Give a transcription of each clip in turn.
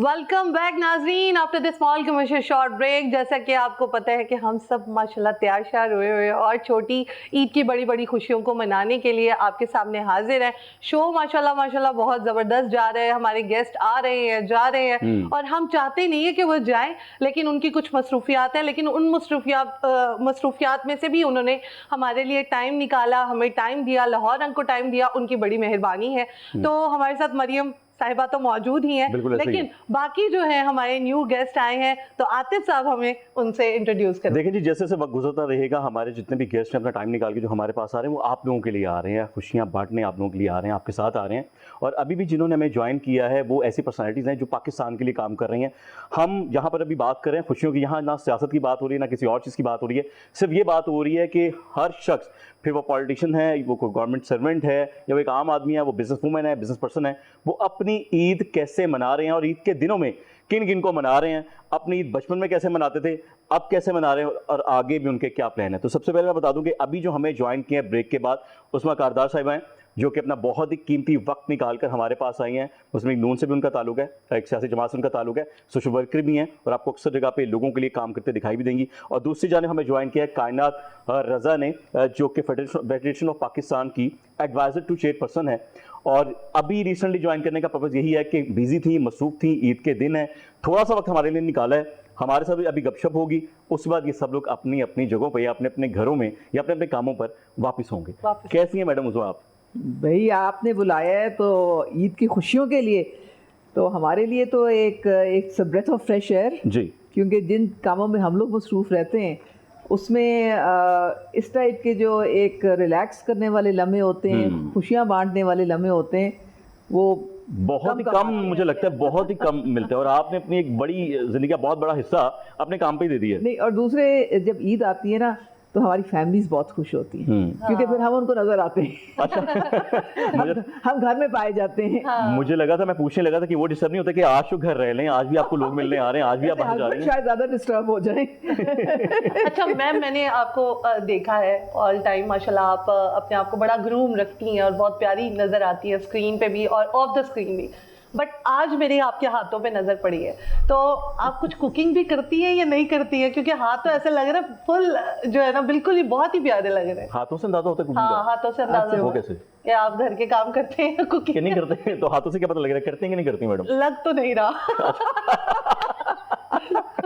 Welcome back नाजरीन after the small commercial short break. जैसा कि आपको पता है कि हम सब माशाल्लाह तैयार शार हुए हुए और छोटी ईद की बड़ी बड़ी खुशियों को मनाने के लिए आपके सामने हाजिर हैं। शो माशाल्लाह माशाल्लाह बहुत ज़बरदस्त जा रहा है, हमारे गेस्ट आ रहे हैं जा रहे हैं और हम चाहते नहीं है कि वो जाएं, लेकिन उनकी कुछ मसरूफियात हैं, लेकिन उन मसरूफियात में से भी उन्होंने हमारे लिए टाइम निकाला, हमें टाइम दिया, लाहौर रंग को टाइम दिया, उनकी बड़ी मेहरबानी है। तो हमारे साथ मरियम साहिबा तो मौजूद ही हैं, लेकिन बाकी जो है हमारे न्यू गेस्ट आए हैं, तो आतिफ साहब हमें उनसे इंट्रोड्यूस करें। देखिए जी, जैसे जैसे वक्त गुजरता रहेगा हमारे जितने भी गेस्ट हैं अपना टाइम निकाल के जो हमारे पास आ रहे हैं वो आप लोगों के लिए आ रहे हैं, खुशियां बांटने आप लोगों के लिए आ रहे हैं, आपके साथ आ रहे हैं। और अभी भी जिन्होंने हमें ज्वाइन किया है वो ऐसी पर्सनैलिटीज़ हैं जो पाकिस्तान के लिए काम कर रही हैं। हम यहाँ पर अभी बात कर रहे हैं खुशियों की, यहाँ ना सियासत की बात हो रही है ना किसी और चीज़ की बात हो रही है, सिर्फ ये बात हो रही है कि हर शख्स, फिर वो पॉलिटिशियन है, वो कोई गवर्नमेंट सर्वेंट है या वो एक आम आदमी है, वो बिजनेस वूमन है, बिजनेस पर्सन है, वो अपनी ईद कैसे मना रहे हैं और ईद के दिनों में किन किन को मना रहे हैं, अपनी ईद बचपन में कैसे मनाते थे, अब कैसे मना रहे हैं और आगे भी उनके क्या प्लान है। तो सबसे पहले मैं बता दूं कि अभी जो हमें ज्वाइन किया है ब्रेक के बाद, उसमें कारदार साहिबा हैं जो कि अपना बहुत ही कीमती वक्त निकाल कर हमारे पास आई हैं। उसमें एक नून से भी उनका ताल्लुक है, एक सियासी जमात से उनका ताल्लुक है, सोशल वर्कर भी हैं और आपको अक्सर जगह पे लोगों के लिए काम करते दिखाई भी देंगी। और दूसरी जानिब हमें ज्वाइन किया है कायनात रज़ा ने, जो कि फेडरेशन ऑफ पाकिस्तान की एडवाइज़र टू चेयरपर्सन है। और अभी रिसेंटली ज्वाइन करने का पर्पज़ यही है कि बिजी थी, मसरूफ़ थी, ईद के दिन है, थोड़ा सा वक्त हमारे लिए निकाला है, हमारे साथ अभी गपशप होगी, उसके बाद ये सब लोग अपनी अपनी जगहों पर या अपने अपने घरों में या अपने अपने कामों पर वापस होंगे। कैसी हैं मैडम उज़्मा आप? भाई आपने बुलाया है तो ईद की खुशियों के लिए, तो हमारे लिए तो एक ब्रेथ ऑफ फ्रेश एयर जी, क्योंकि जिन कामों में हम लोग मसरूफ़ रहते हैं उसमें इस टाइप के जो एक रिलैक्स करने वाले लम्हे होते हैं, खुशियाँ बांटने वाले लम्हे होते हैं, वो बहुत ही कम मुझे लगता है, बहुत ही कम मिलते हैं। और आपने अपनी एक बड़ी जिंदगी का बहुत बड़ा हिस्सा अपने काम पे ही दे दिया है। नहीं, और दूसरे जब ईद आती है ना तो हमारी फैमिलीज बहुत खुश होती हैं, क्योंकि फिर हम उनको नजर आते हैं। अच्छा। हम घर में पाए जाते हैं। हाँ। मुझे लगा था, मैं पूछने लगा था कि वो डिस्टर्ब नहीं होता कि आज तो घर रह लें, आज भी आपको लोग मिलने आ रहे हैं, आज भी आप बाहर जा रहे हैं, शायद ज्यादा डिस्टर्ब हो जाए। अच्छा मैम, मैंने आपको देखा है ऑल टाइम माशाल्लाह, आप अपने आप को बड़ा ग्रूम रखती हैं और बहुत प्यारी नजर आती है स्क्रीन पे भी और ऑफ द स्क्रीन भी, बट आज मेरे आपके हाथों पे नजर पड़ी है, तो आप कुछ कुकिंग भी करती हैं या नहीं करती हैं? क्योंकि हाथ तो ऐसे लग रहा है फुल जो है ना, बिल्कुल ही बहुत ही प्यारे लग रहे हैं। हाथों से अंदाजा होता है कुकिंग हाँ, का? हाथों से अंदाजा वो कैसे कि आप घर के काम करते हैं कुकिंग नहीं करते हैं? तो हाथों से क्या पता लग रहा है, करते हैं कि नहीं करती मैडम? लग तो नहीं रहा।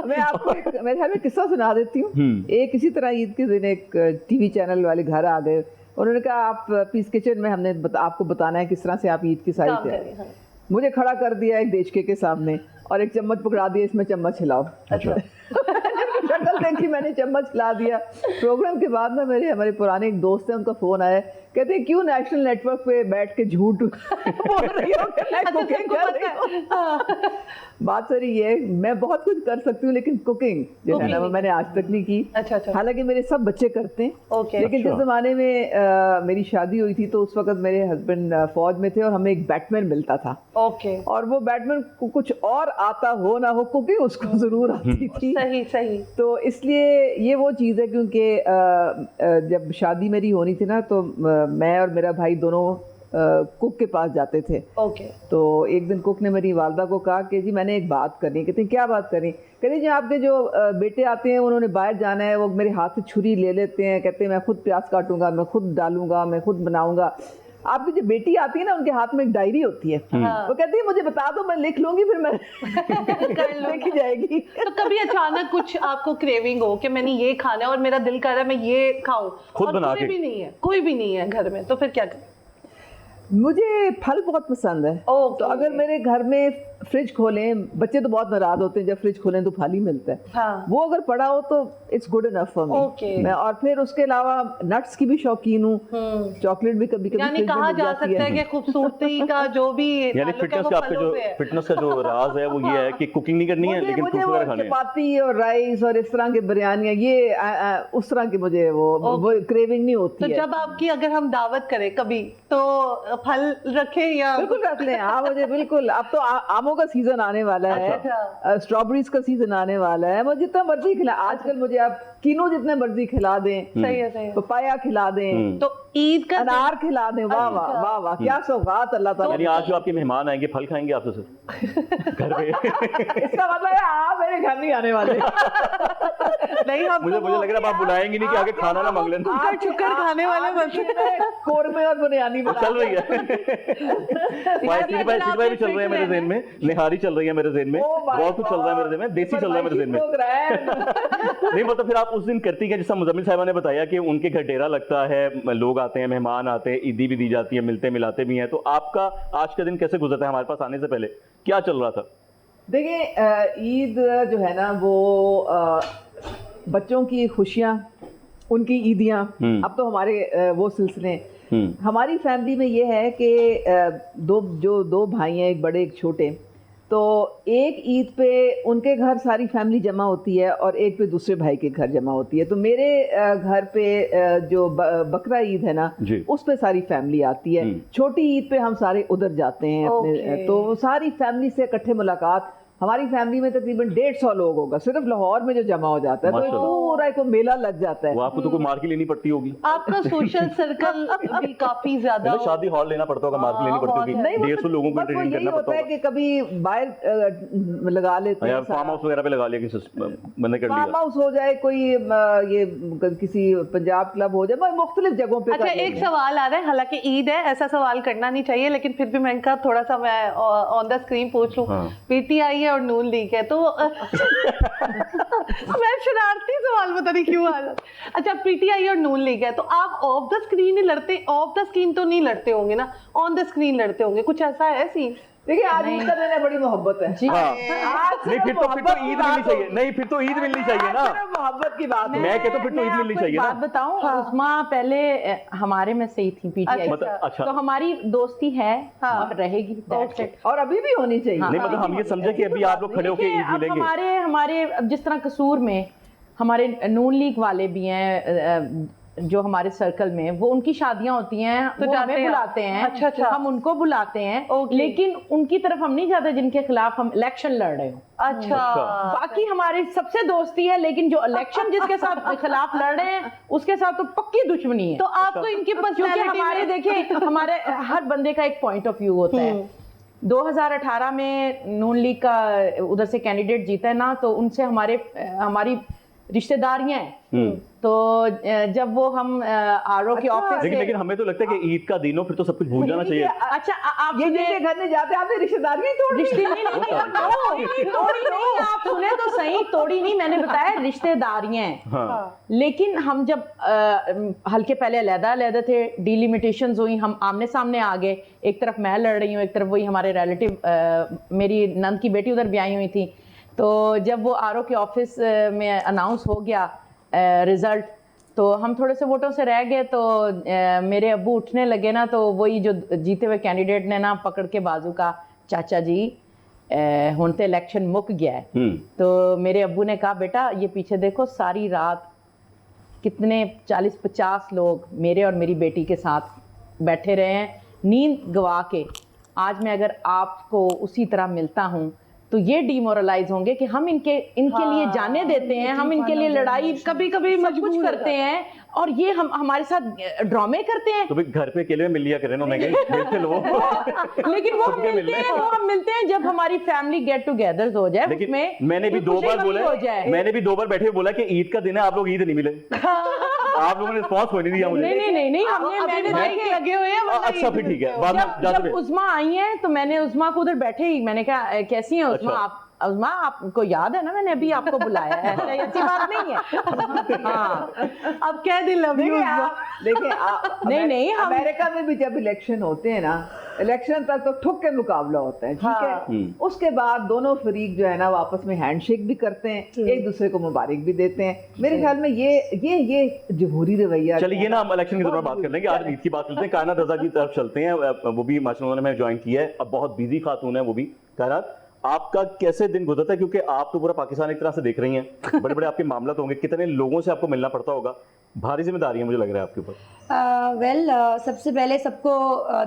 मैं आपको मेरे ख्याल में किस्सा सुना देती हूँ। एक इसी तरह ईद के दिन एक टीवी चैनल वाले घर आ गए, उन्होंने कहा आप पीस किचन में हमने आपको बताना है किस तरह से आप ईद की सारी तैयारी। मुझे खड़ा कर दिया एक देचके के सामने और एक चम्मच पकड़ा दिया, इसमें चम्मच हिलाओ। अच्छा। शक्ल देखी मैंने, चम्मच हिला दिया। प्रोग्राम के बाद में हमारे पुराने एक दोस्त है, उनका फोन आया, कहते हैं क्यों नेशनल नेटवर्क पे बैठ के झूठ बोल रही हो? बात सही है, मैं बहुत कुछ कर सकती हूँ लेकिन कुकिंग जो है ना वो मैंने आज तक नहीं की। अच्छा। हालांकि मेरे सब बच्चे करते हैं। लेकिन जिस जमाने में मेरी शादी हुई थी तो उस वक्त मेरे हस्बैंड फौज में थे और हमें एक बैटमैन मिलता था। और वो बैटमैन को कुछ और आता हो ना हो, कुकिंग उसको जरूर आती थी। सही। तो इसलिए ये वो चीज़ है, क्योंकि जब शादी मेरी होनी थी ना तो मैं और मेरा भाई दोनों कुक के पास जाते थे। तो एक दिन कुक ने मेरी वालदा को कहा कि जी मैंने एक बात करनी है। कहते हैं क्या बात करनी? कहते जी आपके जो बेटे आते हैं उन्होंने बाहर जाना है, वो मेरे हाथ से छुरी ले लेते हैं, कहते हैं मैं खुद प्याज काटूंगा, मैं खुद डालूंगा, मैं खुद बनाऊंगा। आपकी जो बेटी आती है ना उनके हाथ में एक डायरी होती है, वो कहती है मुझे बता दो, मैं लिख लूंगी, फिर मैं लिखी जाएगी। तो कभी अचानक कुछ आपको क्रेविंग हो कि मैंने ये खाना है और मेरा दिल कर रहा है मैं ये खाऊं, खुद बना के, कोई भी नहीं है घर में, तो फिर क्या करें? मुझे फल बहुत पसंद है। तो अगर मेरे घर में फ्रिज खोलें, बच्चे तो बहुत नाराज होते हैं जब फ्रिज खोलें तो फल ही मिलता है। हाँ। वो अगर पड़ा हो तो it's good enough for me. मैं और फिर उसके अलावा नट्स की भी शौकीन हूँ, चॉकलेट भी कभी कभी। यानी कहा जा सकता है कि खूबसूरती का जो भी यानी फिटनेस का आपका जो फिटनेस का जो राज है वो ये है कि कुकिंग नहीं करनी है लेकिन फ्रूट्स वगैरह खाने हैं। चपाती और राइस और इस तरह की बिरयानियां, ये उस तरह की मुझे वो क्रेविंग नहीं होती है। तो जब आपकी अगर हम दावत करें कभी तो फल रखें या? बिल्कुल रख लें। हाँ मुझे बिल्कुल, अब तो आमों आमों का सीजन आने वाला है, अच्छा। स्ट्रॉबेरीज का सीजन आने वाला है, मुझे जितना मर्जी खिला, आजकल मुझे आप किनो जितने मर्जी खिला दें, सही है, सही है। पपाया खिला दें, तो ईद का अनार खिला दें, वाह वाह वाह वाह, क्या सौगात अल्लाह ताला। यानी आज जो आपके मेहमान आएंगे फल खाएंगे आपसे सिर्फ घर पे? इसका मतलब है आप मेरे घर नहीं आने वाले। नहीं, हम मुझे लग रहा है आप बुलाएंगे नहीं कि आगे खाना ना मांग लेना। आप चुक्कर खाने वाले कोरमे और बुनियानी वो चल रही है सीधी भाई भी चल रहे हैं मेरे ज़हन में, निहारी चल रही है मेरे ज़हन में, बहुत कुछ चल रहा है मेरे ज़हन में, देसी चल रहा है मेरे ज़हन में। नहीं मतलब फिर आप उस दिन करती हैं जैसा मुजम्मिल साहिबा ने बताया कि उनके घर डेरा लगता है, लोग आते हैं, मेहमान आते हैं, ईदी भी दी जाती है, मिलते मिलाते भी हैं, तो आपका आज का दिन कैसे गुजरता है? हमारे पास आने से पहले क्या चल रहा था? देखिए ईद जो है ना वो बच्चों की खुशियाँ, उनकी ईदियाँ, अब तो हमारे वो सिलसिले। हमारी फैमिली में ये है कि दो भाई हैं, एक बड़े एक छोटे, तो एक ईद पे उनके घर सारी फैमिली जमा होती है और एक पे दूसरे भाई के घर जमा होती है। तो मेरे घर पे जो बकरा ईद है ना, उस पे सारी फैमिली आती है। छोटी ईद पे हम सारे उधर जाते हैं अपने, तो सारी फैमिली से इकट्ठे मुलाकात। हमारी फैमिली में तकरीबन 150 लोग होगा सिर्फ लाहौर में जो जमा हो जाता है, तो पूरा एक मेला लग जाता है। वो आपको तो कोई मार्केट लेनी पड़ती होगी, आपका सोशल सर्कल भी काफी ज्यादा, शादी हॉल लेना पड़ता होगा, मार्केट लेनी पड़ती होगी, 150 लोगों को एंटरटेन करना पड़ता होता है कि कभी बाहर लगा लेते हैं, फार्म हाउस वगैरह पे लगा लिया, किसी मैंने कर लिया, फार्म हाउस हो जाए, कोई ये किसी पंजाब क्लब हो जाए, मुख्तलिफ जगहों पे। अच्छा, एक सवाल आ रहा है, हालांकि ईद है, ऐसा सवाल करना नहीं चाहिए, लेकिन फिर भी मैंने कहा थोड़ा सा मैं ऑन द स्क्रीन पूछ लूं। पीटीआई है और नून लीग है, तो मैं शरारती सवाल पता नहीं क्यों आ रहा। अच्छा, पीटीआई और नून लीग है, तो आप ऑफ द स्क्रीन ही लड़ते, ऑफ द स्क्रीन तो नहीं लड़ते होंगे ना, ऑन द स्क्रीन लड़ते होंगे, कुछ ऐसा है सीन? देखिए आज ईद का दिन है, बड़ी मोहब्बत है। नहीं फिर तो ईद मिलनी चाहिए, नहीं फिर तो ईद मिलनी चाहिए ना, मोहब्बत की बात है। मैं कहता हूँ फिर तो ईद मिलनी चाहिए ना। बात बताऊं, उस्मा पहले हमारे में से ही थी पीटीआई, अच्छा, तो हमारी दोस्ती है और रहेगी, और अभी भी होनी चाहिए। नहीं मतलब हम ये समझे कि अभी आप लोग खड़े होकर ईद मिलेंगे। हमारे जिस तरह कसूर में हमारे नून लीग वाले भी हैं जो हमारे सर्कल में, वो उनकी शादियां होती हैं तो वो हमें बुलाते हैं। अच्छा अच्छा, हम उनको बुलाते हैं, लेकिन उनकी तरफ हम नहीं जाते जिनके खिलाफ हम इलेक्शन लड़ रहे हो। अच्छा, बाकी हमारी सबसे दोस्ती है, लेकिन जो इलेक्शन जिसके साथ खिलाफ लड़ रहे हैं उसके साथ तो पक्की दुश्मनी है। तो आपको इनकी क्योंकि हमारे देखिए हमारे हर बंदे का एक पॉइंट ऑफ व्यू होता है। 2018 में नून लीग का उधर से कैंडिडेट जीता है ना, तो उनसे हमारी रिश्तेदारियां हैं, तो जब वो हम आरओ के ऑफिस से, लेकिन हमें तो लगता है कि ईद का दिन हो फिर तो सब कुछ भूल जाना चाहिए। अच्छा आप ये जिनके घर में जाते हैं आपने रिश्तेदारियां तोड़ दी? तोड़ी नहीं, आप सुने तो सही, तोड़ी नहीं, मैंने बताया रिश्तेदारियां हैं। लेकिन हम जब हल्के पहले अलग थे, डिलिमिटेशंस हुई, हम आमने सामने आ गए, एक तरफ मैं लड़ रही हूँ, एक तरफ वही हमारे रिलेटिव, मेरी नंद की बेटी उधर भी आई हुई थी। तो जब वो आरओ के ऑफिस में अनाउंस हो गया रिजल्ट, तो हम थोड़े से वोटों से रह गए, तो मेरे अब्बू उठने लगे ना, तो वही जो जीते हुए कैंडिडेट ने ना पकड़ के बाजू का, चाचा जी हुण तो इलेक्शन मुक गया है। तो मेरे अब्बू ने कहा बेटा ये पीछे देखो, सारी रात कितने 40-50 लोग मेरे और मेरी बेटी के साथ बैठे रहे हैं नींद गवा के। आज मैं अगर आपको उसी तरह मिलता हूँ तो ये डिमोरलाइज होंगे कि हम इनके लिए जाने देते हैं, हम इनके लिए लड़ाई कभी कभी मजबूर करते हैं, और ये हम हमारे साथ ड्रामे करते हैं। तो भाई घर पे अकेले मिल लिया करें ना, मैं मिलते लो। लेकिन वो हम मिलते हैं जब हमारी फैमिली गेट टुगेदर हो जाए। लेकिन मैंने भी 2 बार बैठे हुए बोला कि ईद का दिन है, आप लोग ईद नहीं मिले। आप लोगों ने रिस्पॉन्स नहीं दिया मुझे। नहीं, हमने लगे हुए हैं। अच्छा फिर ठीक है, बाद में जब उस्मा आई है तो मैंने उस्मा को उधर बैठे ही मैंने कहा कैसी है उस्मा आप? उस्मा आपको याद है ना, मैंने अभी आपको बुलाया है, ऐसी बात नहीं है। हाँ, अब क्या दिन लव यू। देखिए नहीं, अमेरिका में भी जब इलेक्शन होते हैं ना, इलेक्शन तक तो ठुक के मुकाबला होता है, ठीक है। उसके बाद दोनों फरीक जो है ना आपस में हैंडशेक भी करते हैं, एक दूसरे को मुबारक भी देते हैं। मेरे ख्याल में ये जमहूरी रवैया। चलिए ये ना हम इलेक्शन के दौरान बात कर लेंगे, आज ईद की बात करते हैं। कायनात रजा की तरफ चलते हैं, वो भी माशाल्लाह उन्होंने ज्वाइन किया है, अब बहुत बिजी खातून है वो भी। कायनात, आपका कैसे दिन गुजरता है, क्योंकि आप तो पूरा पाकिस्तान एक तरह से देख रही हैं, बड़े बड़े आपके मामला होंगे, कितने लोगों से आपको मिलना पड़ता होगा, भारी जिम्मेदारी है मुझे लग रहा है आपके ऊपर। सबसे पहले सबको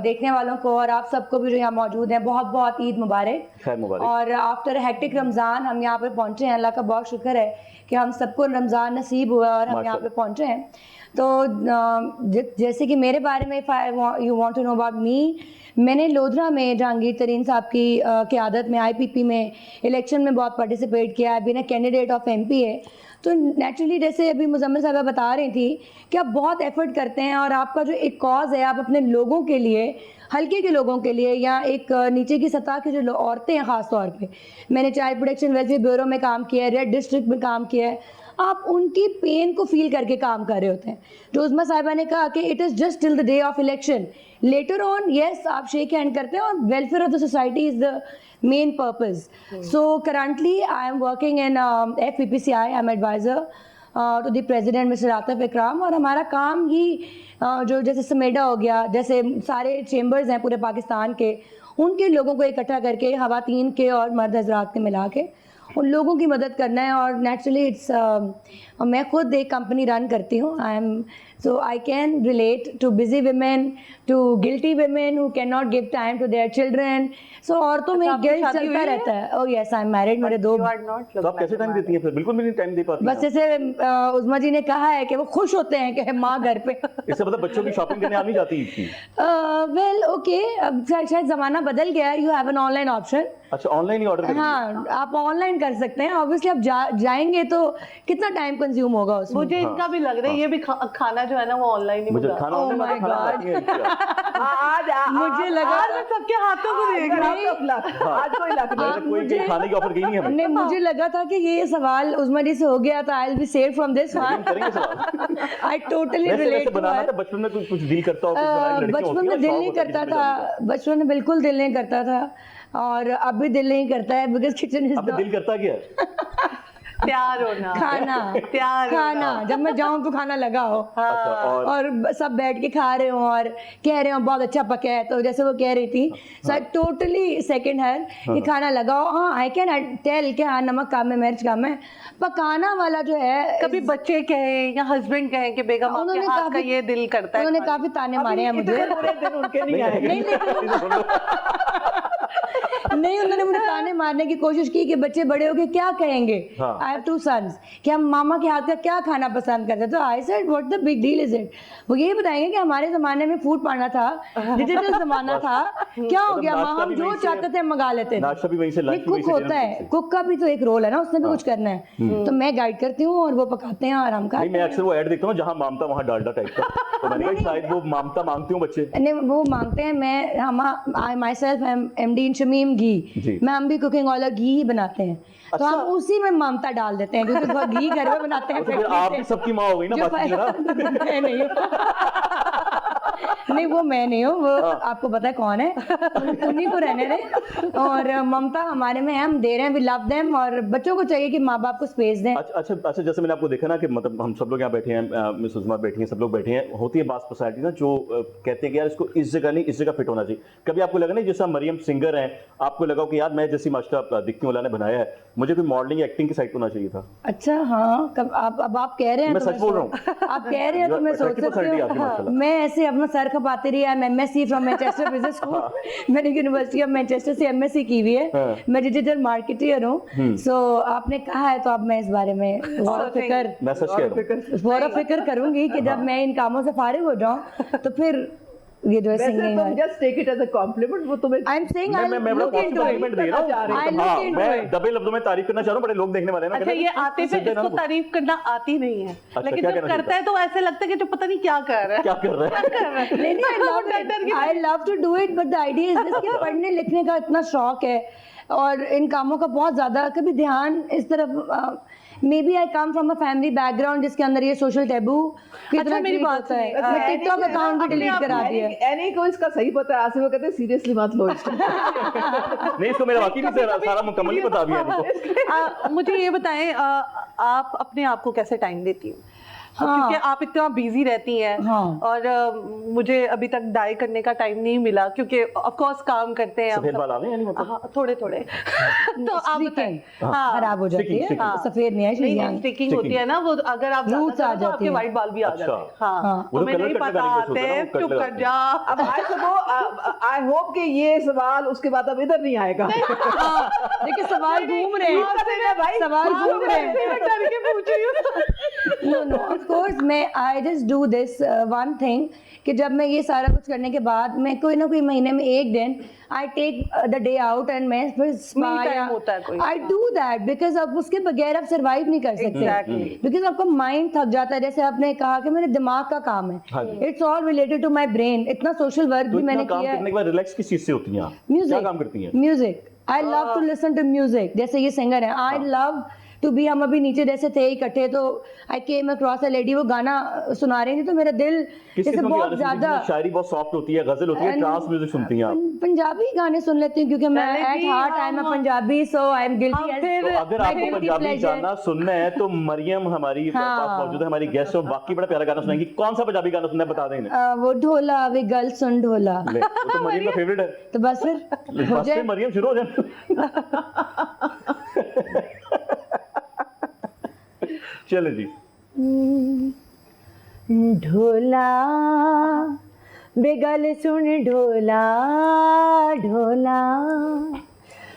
देखने वालों को और आप सबको भी जो यहाँ मौजूद हैं बहुत बहुत ईद मुबारक। खैर मुबारक। और आफ्टर हेक्टिक रमज़ान हम यहाँ पे पहुँचे हैं, अल्लाह का बहुत शुक्र है कि हम सबको रमज़ान नसीब हुआ और हम यहाँ पे पहुँचे हैं। तो जैसे कि मेरे बारे में you want to know about me, मैंने लोधरा में जहांगीर तरीन साहब की क़यादत में IPP में इलेक्शन में बहुत पार्टिसिपेट किया है, बिना कैंडिडेट ऑफ MP है। तो नेचुरली जैसे अभी मुजम्मिल साहबा बता रही थी कि आप बहुत एफर्ट करते हैं और आपका जो एक कॉज है, आप अपने लोगों के लिए, हल्के के लोगों के लिए या एक नीचे की सतह की जो औरतें हैं ख़ास तौर पे, मैंने चाइल्ड प्रोटेक्शन वेलफेयर ब्यूरो में काम किया है, रेड डिस्ट्रिक्ट में काम किया है, आप उनकी पेन को फील करके काम कर रहे होते हैं। जो उस्मा साहिबा ने कहा कि it is just till the day of election, later on yes आप शेक हैंड करते हैं और welfare of the society is the main purpose. So currently I am working in FPPCI. I am advisor to the president Mr. Ataf Ikram, और हमारा काम ही जो जैसे समेडा हो गया, जैसे सारे चेम्बर्स हैं पूरे पाकिस्तान के, उनके लोगों को इकट्ठा करके ख़वातीन के और मर्द हजरात के मिला के उन लोगों की मदद करना है। और नेचुरली इट्स मैं खुद एक कंपनी रन करती हूँ। So I can relate to busy women, to guilty women who cannot give time to their children. So औरतों में गिल्ट चलता रहता है। Oh yes, I'm married, मेरे दो। तो आप कैसे टाइम देती हैं फिर? बिल्कुल भी नहीं टाइम दे पाती। बस जैसे उस्मा जी ने कहा है कि वो खुश होते हैं कि माँ घर पे। इससे मतलब बच्चों की शॉपिंग करने आ नहीं जाती थी? वेल ओके, अब शायद ज़माना बदल गया है। You have an online option. अच्छा, ऑनलाइन ही ऑर्डर करेंगे? हाँ, आप ऑनलाइन कर सकते हैं। ऑब्वियसली आप जाएंगे तो कितना टाइम कंज्यूम होगा उसमें। मुझे इनका भी लग रहा है ये भी खाना जो है ना वो ऑनलाइन ही मुझे मंगाते खाना हैं। ऑनलाइन खाना मुझे लगा आज मैं सबके हाथों को देख रही हूँ। आज कोई लग कोई खाने की ऑफर गई नहीं है हमें। नहीं, मुझे लगा था कि ये सवाल उस्मा जी से हो गया था। आई will B save from this one. करेंगे सवाल। आई टोटली वैसे रिलेट टू बनाना था बचपन में कुछ दिल करता हो, कुछ बनाने लड़कियां बचपन होती में हैं, दिल शौक नहीं होता है करता किसी को था, बनाने बचपन में बिल्कुल दिल नहीं करता था और अब भी दिल नहीं करता है बिकॉज किचन का। आपका दिल करता क्या है? प्यार होना, खाना प्यार खाना, जब मैं जाऊं तो खाना लगा हो अच्छा, और सब बैठ के खा रहे हो और कह रहे हो बहुत अच्छा पका है, तो जैसे वो कह रही थी सो आई टोटली सेकंड हर कि खाना लगाओ। हाँ, आई कैन टेल कि हाँ नमक कम है, मिर्च कम है। पकाना वाला जो है, कभी बच्चे कहें या हस्बैंड कहें कि बेगम आपके हाथ का ये दिल करता है, उन्होंने काफी ताने मारे हैं मुझे। उनके नहीं आए। नहीं, उन्होंने मुझे ताने मारने की कोशिश की कि बच्चे बड़े होके क्या कहेंगे। आई हैव 2 सन्स कि हम मामा के हाथ का क्या खाना पसंद करते हैं। तो I said what the big deal is it. वो यही बताएंगे कि हमारे जमाने में फूड पाना था, डिजिटल जमाना था, क्या हो गया माँ, हम जो चाहते थे मंगा लेते थे। नाश्ता भी वहीं से, लंच भी वहीं कुक से, होता है, कुक का भी तो एक रोल है ना, उसने भी कुछ करना है। तो मैं गाइड करती हूँ और वो पकाते हैं और हम खाते हैं। मैं अक्सर वो ऐड देखता हूँ जहाँ मामता वहाँ डालडा टाइप का, तो मैंने कहा शायद वो मामता मांगती हूँ बच्चे। नहीं, वो मांगते हैं। मैं आई माई सेल्फ MD इन शमीम घी, मैं हम भी कुकिंग ऑयल घी ही बनाते हैं। तो हम उसी में ममता डाल देते हैं क्योंकि वो घी घर में बनाते हैं। तो फिर आप भी सबकी माँ हो गई ना बाकी जरा। मैं नहीं हूँ। नहीं, वो मैं नहीं हूँ, वो आपको पता है कौन है, उन्हीं को रहने दें। और ममता हमारे में है, हम दे रहे हैं, वी लव देम। और बच्चों को चाहिए कि माँ बाप को स्पेस दें। अच्छा, जैसे मैंने आपको देखा ना कि मतलब हम सब लोग यहाँ बैठे हैं, मिस उस्मा बैठी हैं, सब लोग बैठे हैं। होती है बात पर्सनैलिटी ना जो कहते हैं कि यार इसको इस जगह नहीं, इस जगह फिट होना चाहिए। कभी आपको लगा नहीं जैसा मरियम सिंगर है, आपको लगा कि यार मैं जैसी मास्टर दिखती हूँ, अल्लाह ने बनाया है, मुझे कोई मॉडलिंग एक्टिंग की साइड होना चाहिए था। अच्छा, हाँ, अब आप कह रहे हैं, मैं सच बोल रहा हूँ। आप कह रहे हैं तो मैं सोच सकती हूँ। मैं ऐसे अपना सर खपाती रही। I'm MSc from Manchester business school. मैंने यूनिवर्सिटी ऑफ मैनचेस्टर से MSc की हुई है। मैं डिजिटल मार्केटर हूँ। सो आपने कहा है तो अब मैं इस बारे में गौर फिक्र करूंगी कि जब मैं इन कामों से फारिग हो जाऊँ तो फिर ये जो सिंगिंग है, just take it as a compliment. वो तुम्हें आई एम सेइंग मैं बड़ा कॉम्प्लीमेंट दे रहा हूं। हां, मैं डबल लफ्जों में तारीफ करना चाह रहा हूं, बड़े लोग देखने वाले हैं ना। अच्छा, ये आते पे इसको तारीफ करना आती नहीं है, लेकिन जब करता है तो ऐसे लगता है कि जो पता नहीं क्या कर रहा है, क्या कर रहा है। नहीं, I love to do it, but the idea is this कि पढ़ने लिखने का इतना शौक है और इन कामों का बहुत ज्यादा कभी ध्यान इस तरफ। Maybe I come from a family background जिसके अंदर ये सोशल टैबू अच्छा, मेरी बात है। मैं टिकटॉक अकाउंट भी डिलीट करा दिया। एनी को इसका सही पता है। आसिफ वो कहते हैं सीरियसली मत लो इसको। नहीं, इसको मेरा वाकई नहीं सारा मुकम्मल ही पता भी है इनको। मुझे ये बताएं, आप अपने आप को कैसे टाइम देती हो? क्योंकि आप इतना बिजी रहती हैं हाँ। और मुझे अभी तक डाई करने का टाइम नहीं मिला क्योंकि ऑफ कोर्स काम करते हैं हम सफेद सब। बाल आ गए यानी मतलब हाँ, थोड़े थोड़े तो आप बताएं। हाँ, खराब हो जाती है, Sticking. सफेद नहीं है नहीं young. स्टिकिंग होती है ना वो, अगर आप Roots ज्यादा आ करो तो आपके जाती है। व्हाइट बाल भी आ अच्छा। जाते हैं। हाँ, हाँ। वो तो हमें colour नहीं cut पता लगाने के आते सोचते हैं ना, वो चुप cut कर जा। अब आई होप कि ये सवाल उसके बाद अब इधर नहीं आएगा। देखिए सवाल घूम रहे हैं, सवाल घूम रहे हैं। मैं डर के पूछ रही हूँ। No, no, of course मैं I just do this one thing कि जब मैं ये सारा कुछ करने के बाद मैं कोई ना कोई महीने में एक दिन I take the day out and मैं फिर spa Me time या होता है कोई। I do that because अब उसके बगैर आप सरवाइव नहीं कर सकते Exactly. बिकॉज आपका माइंड थक जाता है। जैसे आपने कहा कि मेरे दिमाग का काम हाँ है, जी। It's all related to my brain. इतना सोशल वर्क तो भी इतना मैंने काम किया करने के बाद रिलैक्स किस चीज से होती हैं आप? क्या म्यूजिक काम करती हैं? Music I love to listen to music. जैसे ये सिंगर है, आई लव टू बी, हम अभी नीचे जैसे थे इकट्ठे तो आई केम अक्रॉस अ लेडी, वो गाना सुना रही थी तो मेरा दिल किस जैसे किस्म की बहुत गाने सुनती हैं? ज्यादा शायरी बहुत सॉफ्ट होती है, गजल होती है, And- ट्रांस म्यूजिक सुनती हैं आप? पंजाबी गाने सुन लेती हूँ क्योंकि मैं पहले एट भी हार्ट आई एम हम- पंजाबी सो आई एम हम गिल्टी फिर- तो अगर my आपको guilty पंजाबी pleasure. गाना सुनना है तो मरियम हमारी हाँ। पास मौजूद है, हमारी गेस्ट और बाकी बड़ा प्यारा गाना सुनाएंगी। कौन सा पंजाबी गाना सुनना है बता दें इन्हें। वो ढोला वे गल सुन ढोला, ले, वो तो मरियम का फेवरेट है। तो बस फिर हो बस से जाए। मरियम शुरू हो जाए। चलो जी। ढोला बेगल सुन ढोला ढोला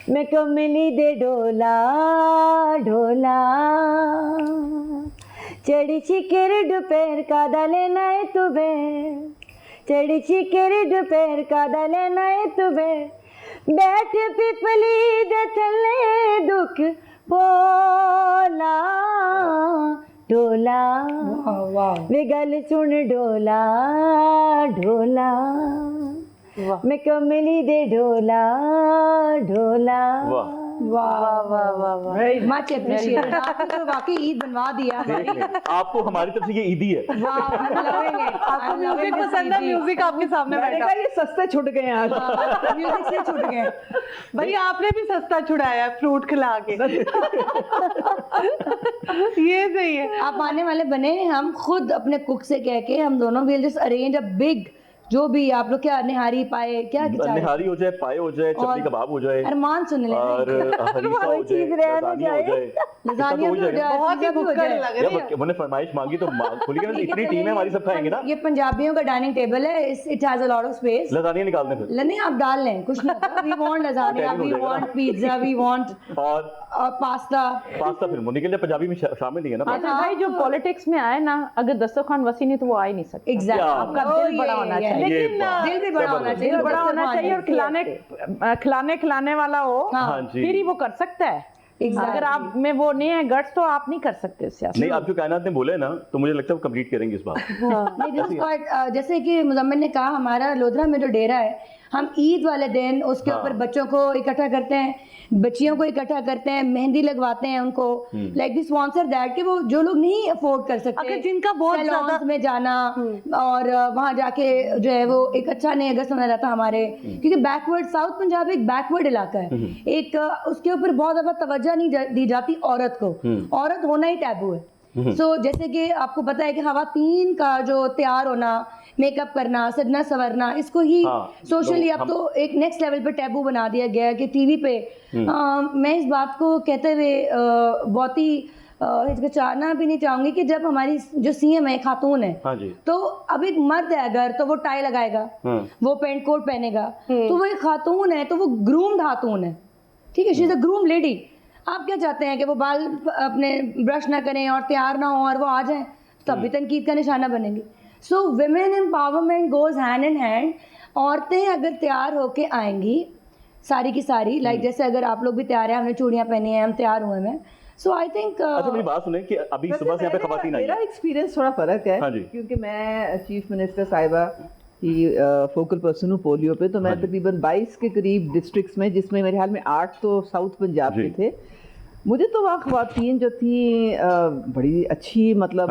मैं कमली दे ढोला ढोला चढ़ी चिकेर दोपहर का दले नए तुबे चढ़ी चिकेर दोपहर का दले नए तुबे बैठ पिपली दे थले दुख बोला ढोला वे गल सुन ढोला ढोला मैं कमली दे ढोला ढोला वाह वाह वाह वाह वाह, मच अप्रिशिएटेड। आपने तो वाकई ईद बनवा दिया देख हमारी। लें, आपको हमारी तरफ से ये ईदी है। वाह, I'm loving it. आपको I'm loving म्यूजिक this पसंद है, easy. म्यूजिक आपके सामने मैंने बैठा। कहा ये सस्ते छुट गए हैं आज। म्यूजिक से छूट गए। भाई आपने भी सस्ता छुड़ाया है फ्रूट खिला के। ये सही है। आप आने वाले बने, हम खुद अपने कुक से कह के हम दोनों will just arrange a big, जो भी आप लोग क्या निहारी पाए क्या चाहे, निहारी हो जाए, पाए हो जाए, चटनी और कबाब हो जाए अरमान सुन ले और हरीसा हो जाए, लजानिया हो जाए। लजानिया इतना तो भी हो हो जाए, बहुत ही पिज़्ज़ा भी हो भुक्कड़ जाए। लग रही है। यार उन्होंने फरमाइश मांगी तो खुली ना, इतनी टीम है हमारी, सब खाएंगे ना। ये पंजाबियों का डाइनिंग टेबल है, it has a lot of space. Lasagne निकाल दें फिर। नहीं आप डाल लें, कुछ नहीं होता। We want lasagna, we want pizza, we want और पास्ता। पास्ता फिर मुन्नी के लिए पंजाबी में शामिल नहीं है ना। अच्छा भाई, जो पॉलिटिक्स में आए ना, अगर दस्तरखान वसी नहीं तो वो आ ही नहीं सकता। एग्जैक्टली, आपका दिल बड़ा होना चाहिए। ये लेकिन बात, दिल भी बड़ा होना चाहिए, दिल बड़ा होना चाहिए और खिलाने वाला हो, हाँ जी। फिर ही वो कर सकता है। Exactly. अगर आप में वो नहीं है गट्स तो आप नहीं कर सकते सियासत। नहीं, अब जो कायनात ने बोले ना तो मुझे लगता है वो कंप्लीट करेंगे इस बात। नहीं, this is quite, जैसे कि मुजम्मिल ने कहा, हमारा लोधरा में जो डेरा है, हम ईद वाले दिन उसके ऊपर बच्चों को इकट्ठा करते हैं, बच्चियों को इकट्ठा करते हैं, मेहंदी लगवाते हैं उनको, लाइक दी स्पॉन्सर दैट कि वो जो लोग नहीं अफोर्ड कर सकते, अगर जिनका बहुत सैलून्स ज्यादा में जाना और वहाँ जाके जो है वो एक अच्छा नहीं अगस्त मनाया जाता हमारे, क्योंकि बैकवर्ड साउथ पंजाब एक बैकवर्ड इलाका है, एक उसके ऊपर बहुत ज्यादा तवज्जो नहीं दी जाती औरत को, औरत होना ही टैबू है। सो जैसे कि आपको पता है कि खवातीन का जो तैयार होना, मेकअप करना, सजना संवरना, इसको ही सोशली अब तो एक नेक्स्ट लेवल पे टैबू बना दिया गया है कि टीवी पे मैं इस बात को कहते हुए बहुत ही हिचकिचाना भी नहीं चाहूंगी कि जब हमारी जो सीएम है खातून है, हाँ जी। तो अब एक मर्द है अगर, तो वो टाई लगाएगा, वो पेंट कोट पहनेगा, तो वो एक खातून है तो वो ग्रूम्ड खातून है, ठीक है, she is a groom lady. आप क्या चाहते हैं कि वो बाल अपने ब्रश ना करें और तैयार ना हो और वो आ जाएं, तब भी तनकीद का निशाना बनेंगे। So women empowerment goes hand in hand. औरतें अगर तैयार होके आएंगी सारी की सारी, लाइक जैसे अगर आप लोग भी तैयार हैं, हमने चूड़ियाँ पहनी हैं, हम तैयार हुए हैं, सो आई थिंक। अच्छा मेरी बात सुने कि अभी सुबह से यहाँ पे खवातीन आई मेरा हैं। एक्सपीरियंस थोड़ा फर्क है, हाँ जी। क्योंकि मैं चीफ मिनिस्टर साहिबा की फोकल पर्सन हूँ पोलियो पे, तो मैं तकरीबन 22 के करीब डिस्ट्रिक्ट्स में, जिसमें मेरे ख्याल में 8 तो साउथ पंजाब के थे, मुझे तो वहाँ ख्वातीन जो थी बड़ी अच्छी, मतलब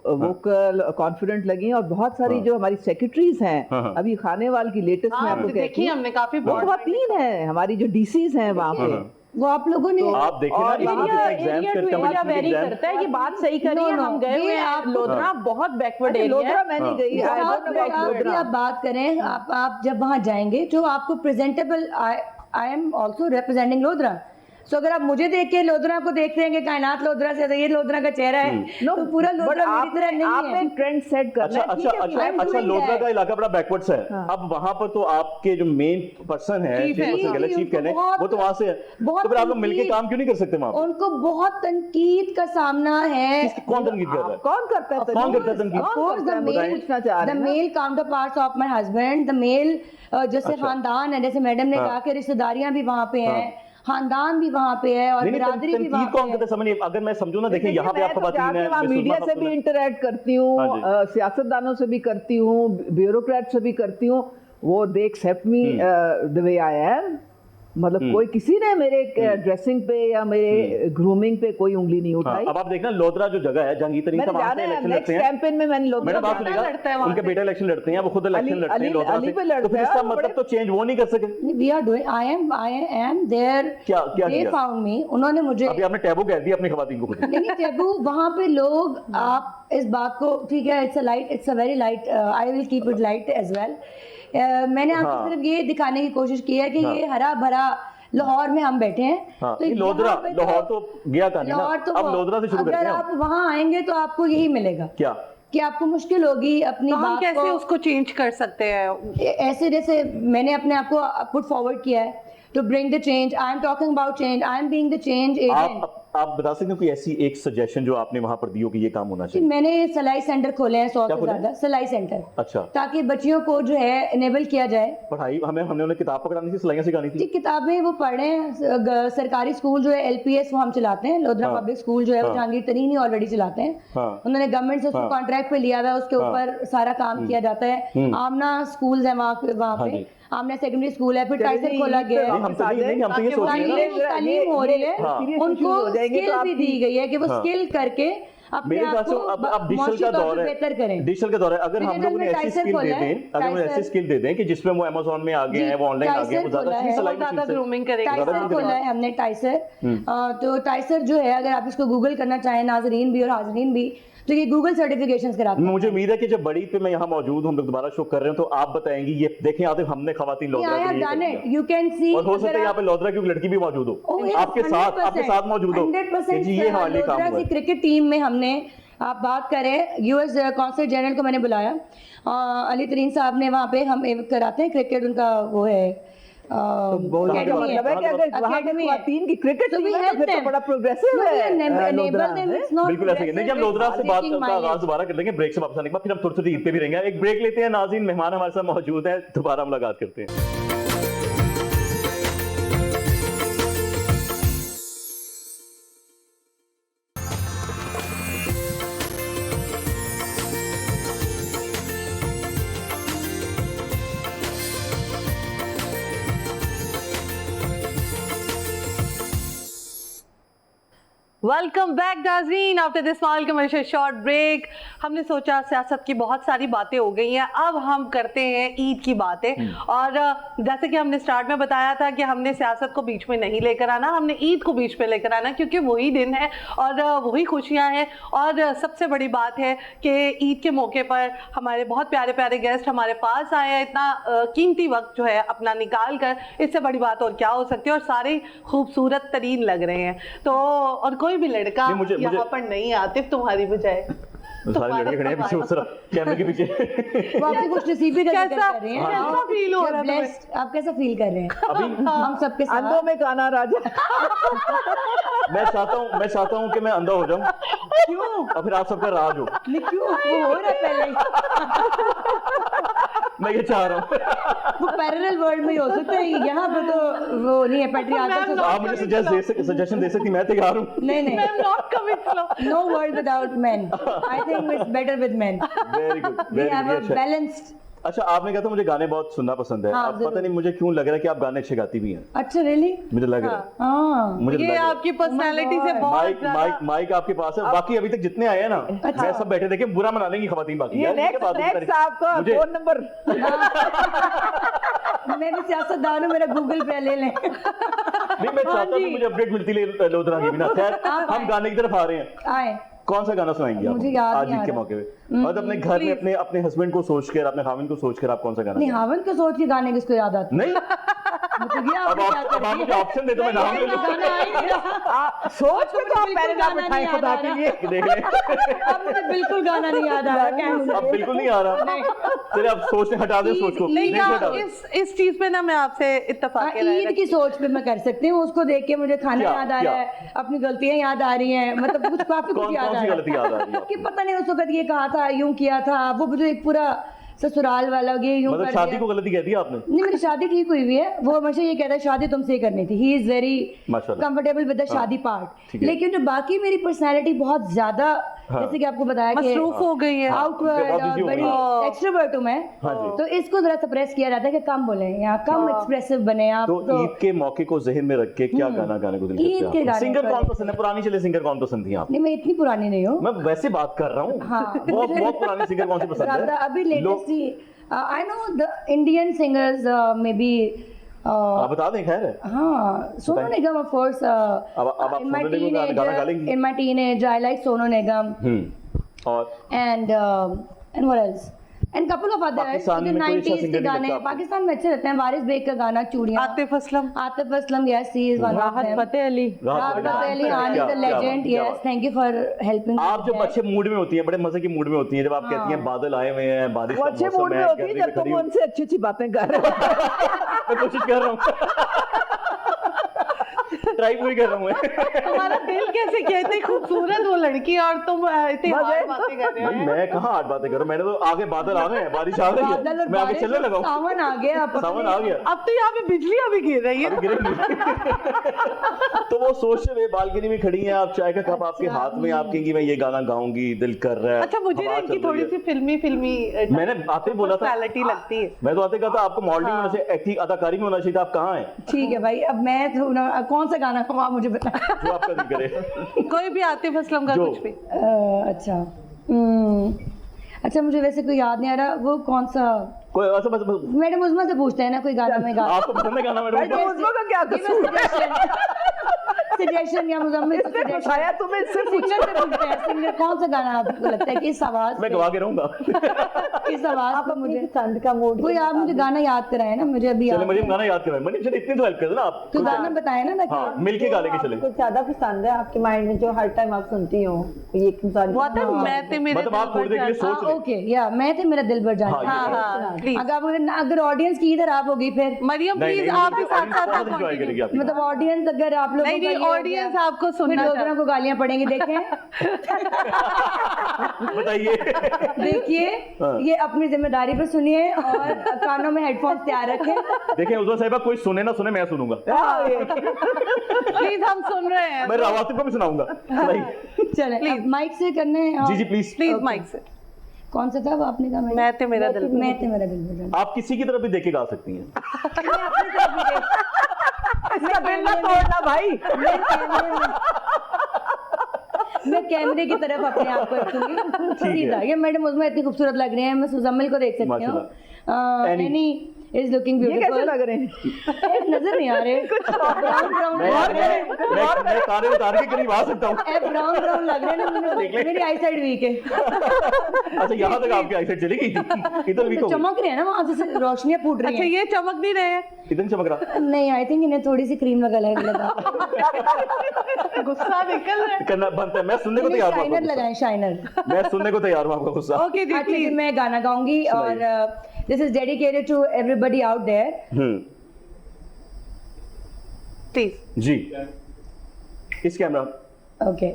वोकल कॉन्फिडेंट लगी, और बहुत सारी जो हमारी सेक्रेटरीज हैं, अभी खानेवाल की लेटेस्ट में आपको कहती देखिए हूँ, हमने काफी वो ख्वातीन हैं, हमारी जो डीसीज हैं वहाँ पे, वो आप लोगों ने आप देखें ना, और ये लोग एरिया इतने एग्जाम एरिया करते टू हैं, एरिया वेरी एग्जाम करता है, ये बात सही करी है। No, no, हम गए ये हुए हैं आप- लोधरा, बहुत बैकवर्ड एरिया लोधरा है। मैं नहीं गई, I don't know about आप लोधरा। आप बात करें, आप जब वहाँ जाएंगे जो आपको presentable, I am also representing Lodhra, so अगर आप मुझे देख के लोधरा को देखते हैं कि कायनात लोधरा से, तो ये लोधरा का चेहरा है, तो पूरा लोधरा मेरी तरह नहीं आपने है। ट्रेंड सेट करना अच्छा है, अच्छा ठीक है, अच्छा I'm अच्छा doing लोधरा that. का इलाका बड़ा बैकवर्ड्स है। अब वहां पर तो आपके जो मेन पर्सन है, Chief है, चीफ कहने, बहुत- वो तो वहां से है, बहुत तो फिर आप लोग मिलके तनकीद- काम क्यों नहीं कर सकते वहां पर? उनको बहुत तनकीद का सामना है। कौन तनकीद कर रहा है? कौन करता है कौन करता है तनकीद? Of course, the male, पूछना चाह the रहे हैं ना? male counterparts of my husband, the male जैसे अच्छा। खानदान है, जैसे मैडम ने हाँ। कहा कि रिश्तेदारियां भी वहाँ पे हैं, खानदान भी वहाँ पे है और नहीं नहीं, बिरादरी भी तनकीद वहाँ कौन पे करता है। है समझ नहीं, अगर मैं समझूं ना, देखिए देखिए, यहाँ पे मैं आप तो खवातीन जाके हैं, वहाँ मैं मीडिया सुनना से भी पसंद है। इंटरेक्ट करती हूँ, हाँ जी। सियासतदानों से भी करती हूँ, ब्यूरोक्रेट से भी करती हूँ, वो they accept me the way I am. मतलब कोई किसी ने मेरे ड्रेसिंग पे या मेरे ग्रूमिंग पे कोई उंगली नहीं हाँ, उठाई। अब आप देखना लोधरा जो जगह है, जहांगीर तरीन मैंने साहब वहाँ जाना से है, इलेक्शन नेक्स्ट लड़ते हैं। कैंपेन में मैंने लोग मैडम आप लड़ता है सुनिएगा, वहाँ उनके से। बेटा इलेक्शन लड़ते हैं, वो खुद इलेक्शन अली- लड़ते हैं अली- लोधरा अली पे से, लड़ते तो फिर हैं, इसका और मतलब तो चेंज वो नहीं कर सके। We are doing, I am there. क्या They किया? found me, उन्होंने मुझे अभी आपने टैबू कह दिया अपनी खवातीन को खुद। नहीं नहीं टेबू, वहाँ पे लोग, आप इस बात को, ठीक है, it's a very light, I will keep it light as well. मैंने आपको हाँ। सिर्फ ये दिखाने की कोशिश की है कि ये हरा भरा लाहौर में हम बैठे हैं। हाँ, तो ये लोधरा, यहाँ पे लाहौर तो गया था नहीं लाहौर तो ना, अब लोधरा से शुरू करते अगर हैं आप हम। वहाँ आएंगे तो आपको यही मिलेगा क्या? कि आपको मुश्किल होगी अपनी तो हम बात कैसे को उसको चेंज कर सकते हैं? ऐसे, जैसे मैंने अपने आप को पुट फॉरवर्ड किया है to bring the change. I am talking about change, I am being the change agent. आप बता सकते हो कोई ऐसी एक सजेशन जो आपने वहां पर दी हो कि ये काम होना चाहिए? मैंने सिलाई सेंटर खोले हैं 100 क्या से खोले? ज्यादा सिलाई सेंटर, अच्छा, ताकि बच्चियों को जो है इनेबल किया जाए। पढ़ाई हमने उन्हें किताब पकड़ानी थी, सिलाइयाँ सिखानी जी, थी। किताबें वो पढ़ रहे हैं। सरकारी स्कूल जो है LPS वो हम चलाते हैं, लोधरा हाँ। पब्लिक स्कूल जो है वो हाँ। जहांगीर तरीन ही ऑलरेडी चलाते हैं। हाँ। उन्होंने गवर्नमेंट से उसको हाँ। कॉन्ट्रैक्ट पे लिया हुआ है, उसके हाँ। ऊपर सारा काम किया जाता है। आमना स्कूल है वहाँ हाँ पे जी। आमना सेकेंडरी स्कूल है, फिर चलिए, टाइसर ये खोला तो गया है। नहीं, हम तो नहीं, हम तो ये सोच रहे हैं ना। तालीम हो रही है, हाँ। उनको स्किल भी दी गई है कि वो हाँ। स्किल करके अपने मेरे आप ख्याल से को अब डिजिटल माशी का तौर दौर पे है, बेहतर करें। डिजिटल का दौर है। अगर हम डिजिटल लोगों ने में ऐसी टाइसर स्किल दे खोला है, दें, अगर वो टाइसर। ऐसी स्किल दे दें कि जिसमें वो Amazon में आ गए हैं, वो ऑनलाइन आ गए हैं, वो ज्यादा टाइसर अच्छी सिलाई ज्यादा मशीन से ग्रूमिंग करेगा। ज्यादा टाइसर ग्रूमिंग खोला है हमने, टाइसर। तो टाइसर जो है, अगर आप इसको गूगल करना चाहें, नाजरीन भी और हाजरीन भी, तो ये गूगल सर्टिफिकेशंस कराते हैं। मुझे उम्मीद है कि जब बड़ी पे मैं यहाँ मौजूद हूँ, हम लोग दोबारा शो कर रहे हैं, तो आप बताएंगी ये देखें आते हमने खवातीन लोधरा I के have लिए done कर it. दिया। You can see, और हो सकता है अगर यहाँ पे लोधरा की एक लड़की भी मौजूद हो, Oh, yes, आपके साथ मौजूद हो, 100% कि ये हाल काम लोधरा हुआ की है। क्रिकेट टीम में हमने, आप बात करें, यूएस कौंसल जनरल को मैंने बुलाया, अली तरीन साहब ने वहाँ पे हम कराते हैं क्रिकेट, उनका वो है बोलने का academy मतलब है कि अगर वहाँ पे academy है। ख्वातीन की क्रिकेट So we टीम है help तो फिर तो them. बड़ा प्रोग्रेसिव No, we है enable लोधरा, them. है? It's not बिल्कुल ऐसे ही नहीं, जब progressive, लोधरा से it's बात taking का आगाज mileage. दोबारा कर लेंगे, ब्रेक से वापस आने के बाद फिर हम थोड़ी ईद पे भी रहेंगे। एक ब्रेक लेते हैं नाज़रीन, मेहमान हमारे साथ मौजूद हैं, दोबारा मुलाकात करते हैं। वेलकम बैक नाज़रीन after this small commercial short break. हमने सोचा सियासत की बहुत सारी बातें हो गई हैं, अब हम करते हैं ईद की बातें। और जैसे कि हमने स्टार्ट में बताया था कि हमने सियासत को बीच में नहीं लेकर आना, हमने ईद को बीच में लेकर आना, क्योंकि वही दिन है और वही खुशियाँ हैं। और सबसे बड़ी बात है कि ईद के मौके पर हमारे बहुत प्यारे प्यारे गेस्ट हमारे पास आए हैं, इतना कीमती वक्त जो है अपना निकाल कर, इससे बड़ी बात और क्या हो सकती है। और सारे खूबसूरत तरीन लग रहे हैं, तो और कोई भी लड़का नहीं, मुझे- यहाँ पर नहीं आतिफ तुम्हारी बजाय। सारे लड़के खड़े हैं पीछे, उस तरफ कैमरे के पीछे। वो आपकी खुश नसीबी का जिक्र कैसा कर रहे हैं। कैसा फील हो You're रहा है तुम्हें? blessed. आप कैसा फील कर रहे हैं अभी हम सबके साथ? अंधों में काना राजा। मैं चाहता हूँ कि मैं अंधा हो जाऊं, क्यों? और फिर आप सबका राज हो। नहीं, क्यों? वो हो रहा है पहले ही। मैं ये चाह रहा हूँ। वो पैरेलल वर्ल्ड में ही हो सकता है, यहाँ पे तो वो नहीं है, पैट्रियार्कल Ma'am, आप मुझे सजेशन दे सकती, मैं तैयार हूँ। नहीं नहीं, I'm not coming slow. no world without men. I think it's better with men. Very good, We very have a good. balanced. अच्छा, आपने कहा था मुझे गाने बहुत सुनना पसंद है। हाँ, अब जरूर। पता नहीं मुझे क्यों लग रहा है कि आप गाने अच्छे गाती भी हैं। अच्छा, really? मुझे लग रहा है, हाँ। मुझे लग ये रहा है। आपकी पर्सनालिटी से God. बहुत माइक ज्यादा माइक आपके पास है। बाकी अभी तक जितने आए हैं ना, मैं सब बैठे देखे बुरा मना लेंगी खवातीन बाकी। ये यार, ये क्या नेक्स्ट बात होती है? नेक्स्ट आपका मुझे- फोन नंबर। मैं भी सियासतदान हूँ, मेरा गूगल पे ले लें। नहीं मैं चाहता हूँ मुझे अपडेट मिलती लोधरा की भी ना। खैर हम गाने की तरफ आ रहे हैं। आए कौन सा गाना सुनाएंगे आप मुझे याद आज नहीं ईद आ के रहा। मौके पे? और अपने घर में अपने अपने हस्बैंड को सोचकर, अपने खाविन को सोचकर आप कौन सा गाना नहीं, गाएंगे? हावन को सोच के गाने किसको याद आता नहीं मतलब ये अब आपने क्या आप कर मुझे ऑप्शन दे दो, मैं नाम ले लूं। गाना आएगा सोच के तो आप बिल्कुल पहले ना गाना बिठाएं नहीं खुदा याद के आ लिए। देख लें अब मुझे बिल्कुल गाना नहीं याद आ रहा कैसे अब बिल्कुल नहीं आ रहा। चलिए आप सोचने हटा दें, सोच को नहीं नहीं हटा दें। इस चीज पे ना मैं आपसे इत्तेफाक के राय ईद की सोच पे मैं कर सकती हूँ, उसको देख के मुझे खाना क्या- याद आ क्या? रहा है, अपनी गलतियां याद आ रही हैं, मतलब कुछ काफी कुछ कौन याद कौन आ सी रहा गलती याद आ रही है है आपको? कि पता नहीं उस वक्त ये कहा था, यूं किया था, वो मुझे एक पूरा ससुराल वाला ये यूं मतलब कर शादी दिया। को गलती कह दी आपने? नहीं, मेरी शादी ठीक हुई हुई है, वो हमेशा ये कहता है शादी तुमसे ही करनी थी। ही इज वेरी माशाल्लाह। कंफर्टेबल विद द शादी पार्ट। ठीक है। लेकिन जो बाकी मेरी पर्सनालिटी बहुत ज्यादा, जैसे कि आपको बताया कि मसरूफ हो गई है। बहुत आउटवर्ड busy हो बड़ी गई। एक्सट्रोवर्ट हूं मैं, हाँ जी। तो इसको जरा सप्रेस किया जाता है कि कम बोले या कम एक्सप्रेसिव बने आप। तो ईद के मौके को जहन में रख के क्या गाना गाने को दिल ईद करते के हैं? गाने सिंगर पर- कौन पसंद है? पुरानी चले सिंगर कौन पसंद थी आप? नहीं, मैं इतनी पुरानी नहीं हूँ। मैं वैसे बात कर रहा हूँ। हाँ। बहुत बहुत पुरानी सिंगर कौन सी पसंद ज्यादा है? अभी लोग- latest he I know the Indian singers may be आप बता दें, खैर है। हाँ, सोनू बताइए। निगम ऑफ कोर्स। अब आप सोनू निगम का गाना गा लेंगी? in my teenage I like Sonu Nigam और and what else and couple of others Pakistan जो में कोई अच्छा 90s singer के नहीं गाने लगता आपको? पाकिस्तान में अच्छे रहते हैं। वारिस बेग का गाना चूड़ियां, Atif Aslam, Atif Aslam, yes he is one of राहत them. फतेह अली। राहत Fateh Ali Khan is a legend. Yes, thank you for helping. आप जब अच्छे मूड में होती हैं, बड़े मजे की मूड में होती हैं, जब आप कहती हैं बादल आए हुए हैं, बारिश वो का अच्छे मौसम मूड में है, होती है गर्मी जब में तुम खड़ी हूँ। उनसे अच्छी अच्छी बातें कर रहे हो। मैं कोशिश कर रहा हूँ ट्राई पूरी कर रहा हूँ मैं। तुम्हारा दिल कैसे किया? इतनी खूबसूरत वो लड़की और तुम इतनी हार्ड बातें कर रहे भाई हो। मैं कहाँ हार्ड बातें कर रहा हूँ, मैंने तो आगे बादल आ गए हैं, बारिश आ गई बादल है, और मैं आगे बारिश चलने और लगा हूँ। सावन आ गया अब सावन आ गया, अब तो यहाँ पे बिजलियां भी गिर रही है। अभी गिरेंगी। तो वो सोचते हुए बालकनी में खड़ी हैं आप, चाय का कप आपके हाथ में, आप कहेंगी मैं ये गाना गाऊंगी, दिल कर रहा है। अच्छा, मुझे ना हवा इनकी चल थोड़ी रही सी है। फिल्मी मैंने आते ही बोला था, पर्सनालिटी लगती है। मैं तो आते कहा था आपको मॉडलिंग में होना चाहिए, एक्टिंग अदाकारी में होना चाहिए था, आप कहाँ हैं? ठीक है भाई, अब मैं तो कौन सा गाना गाऊं आप मुझे बताएं। जो आपका दिल करे। कोई भी आतिफ असलम का जो- कुछ भी। अच्छा अच्छा, मुझे वैसे कोई याद नहीं आ रहा वो कौन सा। कोई ऐसा बस मैडम उजमा से पूछते हैं ना कोई गाना में गा आपको पसंद है गाना? भाई, मैडम तो उसमें का क्या कसूर? सजेशन या मुजम्मिल से इसने suggestion। बताया तुम्हें इससे सिंगर से पूछते हैं, सिंगर कौन सा गाना आपको लगता है किस आवाज मैं गवा के रहूंगा। किस आवाज पे मुझे पसंद का मूड कोई आप मुझे गाना याद कराए ना, मुझे अभी चले याद मुझे गाना याद कराए, मैंने चलिए इतनी तो हेल्प कर दो ना आप। तो गाना बताए ना ताकि हाँ मिलके गा लेंगे चले। कुछ ज्यादा पसंद है आपके माइंड में जो हर टाइम आप सुनती हो? ये इंसान वो आता है, मैं ते मेरे मतलब आप दिल थोड़ी देर के लिए पर सोच रहे ओके या मैं थे मेरा दिल भर जाना। हाँ, ये हाँ, please। अगर ऑडियंस की इधर आप होगी फिर मरियम नहीं, प्लीज नहीं, आप भी साथ साथ बहुत enjoy करेगी आपकी। मतलब ऑडियंस अगर आप लोग नहीं ऑडियंस आपको फिर सुनना लोगों को गालियां पड़ेंगी। देखें बताइए। देखिए हाँ। ये अपनी जिम्मेदारी पर सुनिए और कानों में हेडफोन्स तैयार रखें। देखें उज्मा साहिबा, कोई सुने ना सुने, मैं सुनूंगा। प्लीज हम सुन रहे हैं। मैं रावातिब को भी सुनाऊंगा। नहीं। चले अब माइक से करने हैं। जी जी प्लीज। Please Okay। माइक से। कौन सा था वो आपने कहा? मैं ते मेरा दिल। मैं थे मेरा दिल भर जाना। आप किसी की तरफ भी देख के गा सकती हैं। इसका दिल ना तोड़ना भाई। मैं कैमरे की तरफ अपने आप को रखूंगी सीधा। ये मैडम उजमा इतनी खूबसूरत लग रही है, मैं मुजम्मिल को देख सकती हूँ। Annie। एनी इज लुकिंग ये कैसे ब्यूटीफुल। लग रहे हैं? नजर नहीं आ रहे, ब्राउन ब्राउन मैं तारे उतार के करीब आ सकता हूँ। ब्राउन ब्राउन लग रहे हैं ना, मेरी आई साइड वीक है। अच्छा यहाँ तक आपकी आईसाइट चली गई थी, इधर भी तो चमक रहे हैं ना वहां से, रोशनियां फूट रही अच्छा हैं। ये चमक नहीं रहे हैं। इधर चमक रहा। नहीं, आई थिंक इन्हें थोड़ी सी क्रीम लगा लगा गुस्सा निकल रहा है। करना बनता है, मैं सुनने को तैयार हूँ शाइनर आपका लगाएं, शाइनर। गुस्सा। मैं सुनने को तैयार हूँ आपका गुस्सा। ओके जी अच्छा जी, प्लीज। मैं गाना गाऊंगी और this is dedicated to everybody out there. Please. जी इस कैमरा। ओके,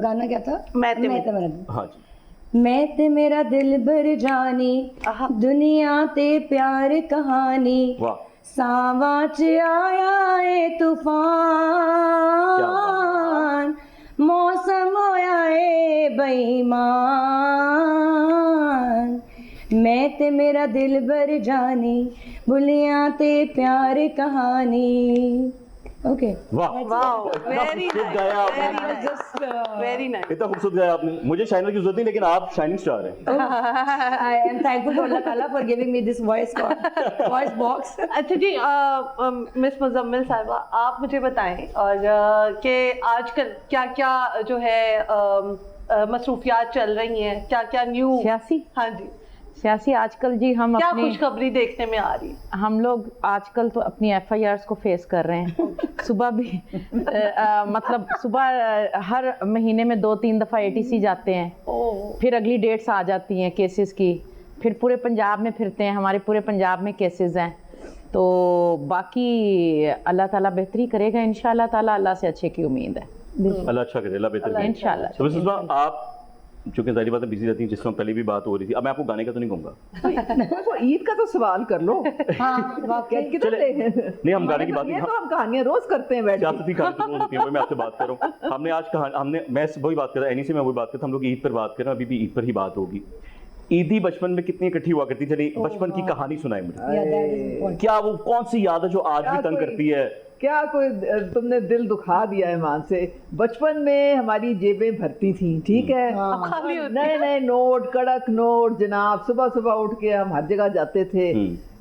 गाना क्या था? मैं ते मेरा दिल। हाँ जी। मैं ते मेरा दिल भर जानी, आहा। दुनिया ते प्यार कहानी, वाह सावा च आया ए तूफान, मौसम होया ए बेईमान, मैं ते मेरा दिल भर जानी, बुलियां ते प्यार कहानी। Okay. वाह वाउ इतना वेरी खूबसूरत गाया आपने, नाइस वेरी नाइस इतना खूबसूरत गाया आपने। मुझे शाइनर की जरूरत नहीं, लेकिन आप शाइनिंग स्टार हैं। I am thankful to Allah Ta'ala for giving me this voice box. अच्छा जी, मिस मुजम्मिल साहिबा आप मुझे बताएं और कि आजकल क्या क्या जो है मसरूफियात चल रही हैं, क्या क्या न्यू सियासी हाँ जी सियासी आजकल जी हम क्या अपनी खुशखबरी देखने में आ रही है? हम लोग आजकल तो अपनी FIRs को फेस कर रहे हैं। सुबह भी मतलब सुबह हर महीने में 2-3 दफ़ा ATC जाते हैं, फिर अगली डेट्स आ जाती हैं केसेस की, फिर पूरे पंजाब में फिरते हैं, हमारे पूरे पंजाब में केसेस हैं। तो बाकी अल्लाह ताला बेहतरी करेगा इंशाल्लाह ताला, अल्लाह से अच्छे की उम्मीद है अल्लाह अच्छा करे, अल्लाह बेहतर करे। इंशाल्लाह। तो मिसेस सुषमा, आप चूंकि जाहिर बात है बिजी रहती हैं, जिस समय पहले भी बात हो रही थी, अब मैं आपको गाने का तो नहीं कहूँगा, तो ईद का तो सवाल कर लो। हाँ, वाकई। नहीं हम गाने की बात ये तो हम कहानियां रोज करते हैं बैठ के। सियासती कहानी शुरू होती है, वही मैं आपसे बात कर रहा हूँ। हमने आज हमने मैं वही बात कर रहा, एनी से मैं वही बात कर रहा, हम लोग ईद पर बात कर रहे हैं, अभी भी ईद पर ही बात होगी। ईदी बचपन में कितनी इकट्ठी हुआ करती, चलिए बचपन की कहानी सुनाए मुझे। Yeah, that is important. क्या वो कौन सी याद है जो आज भी तंग करती है? क्या कोई तुमने दिल दुखा दिया है मान से। बचपन में हमारी जेबें भरती थी, ठीक है, खाली होती नए नए नोट, कड़क नोट जनाब, सुबह सुबह उठ के हम हर जगह जाते थे।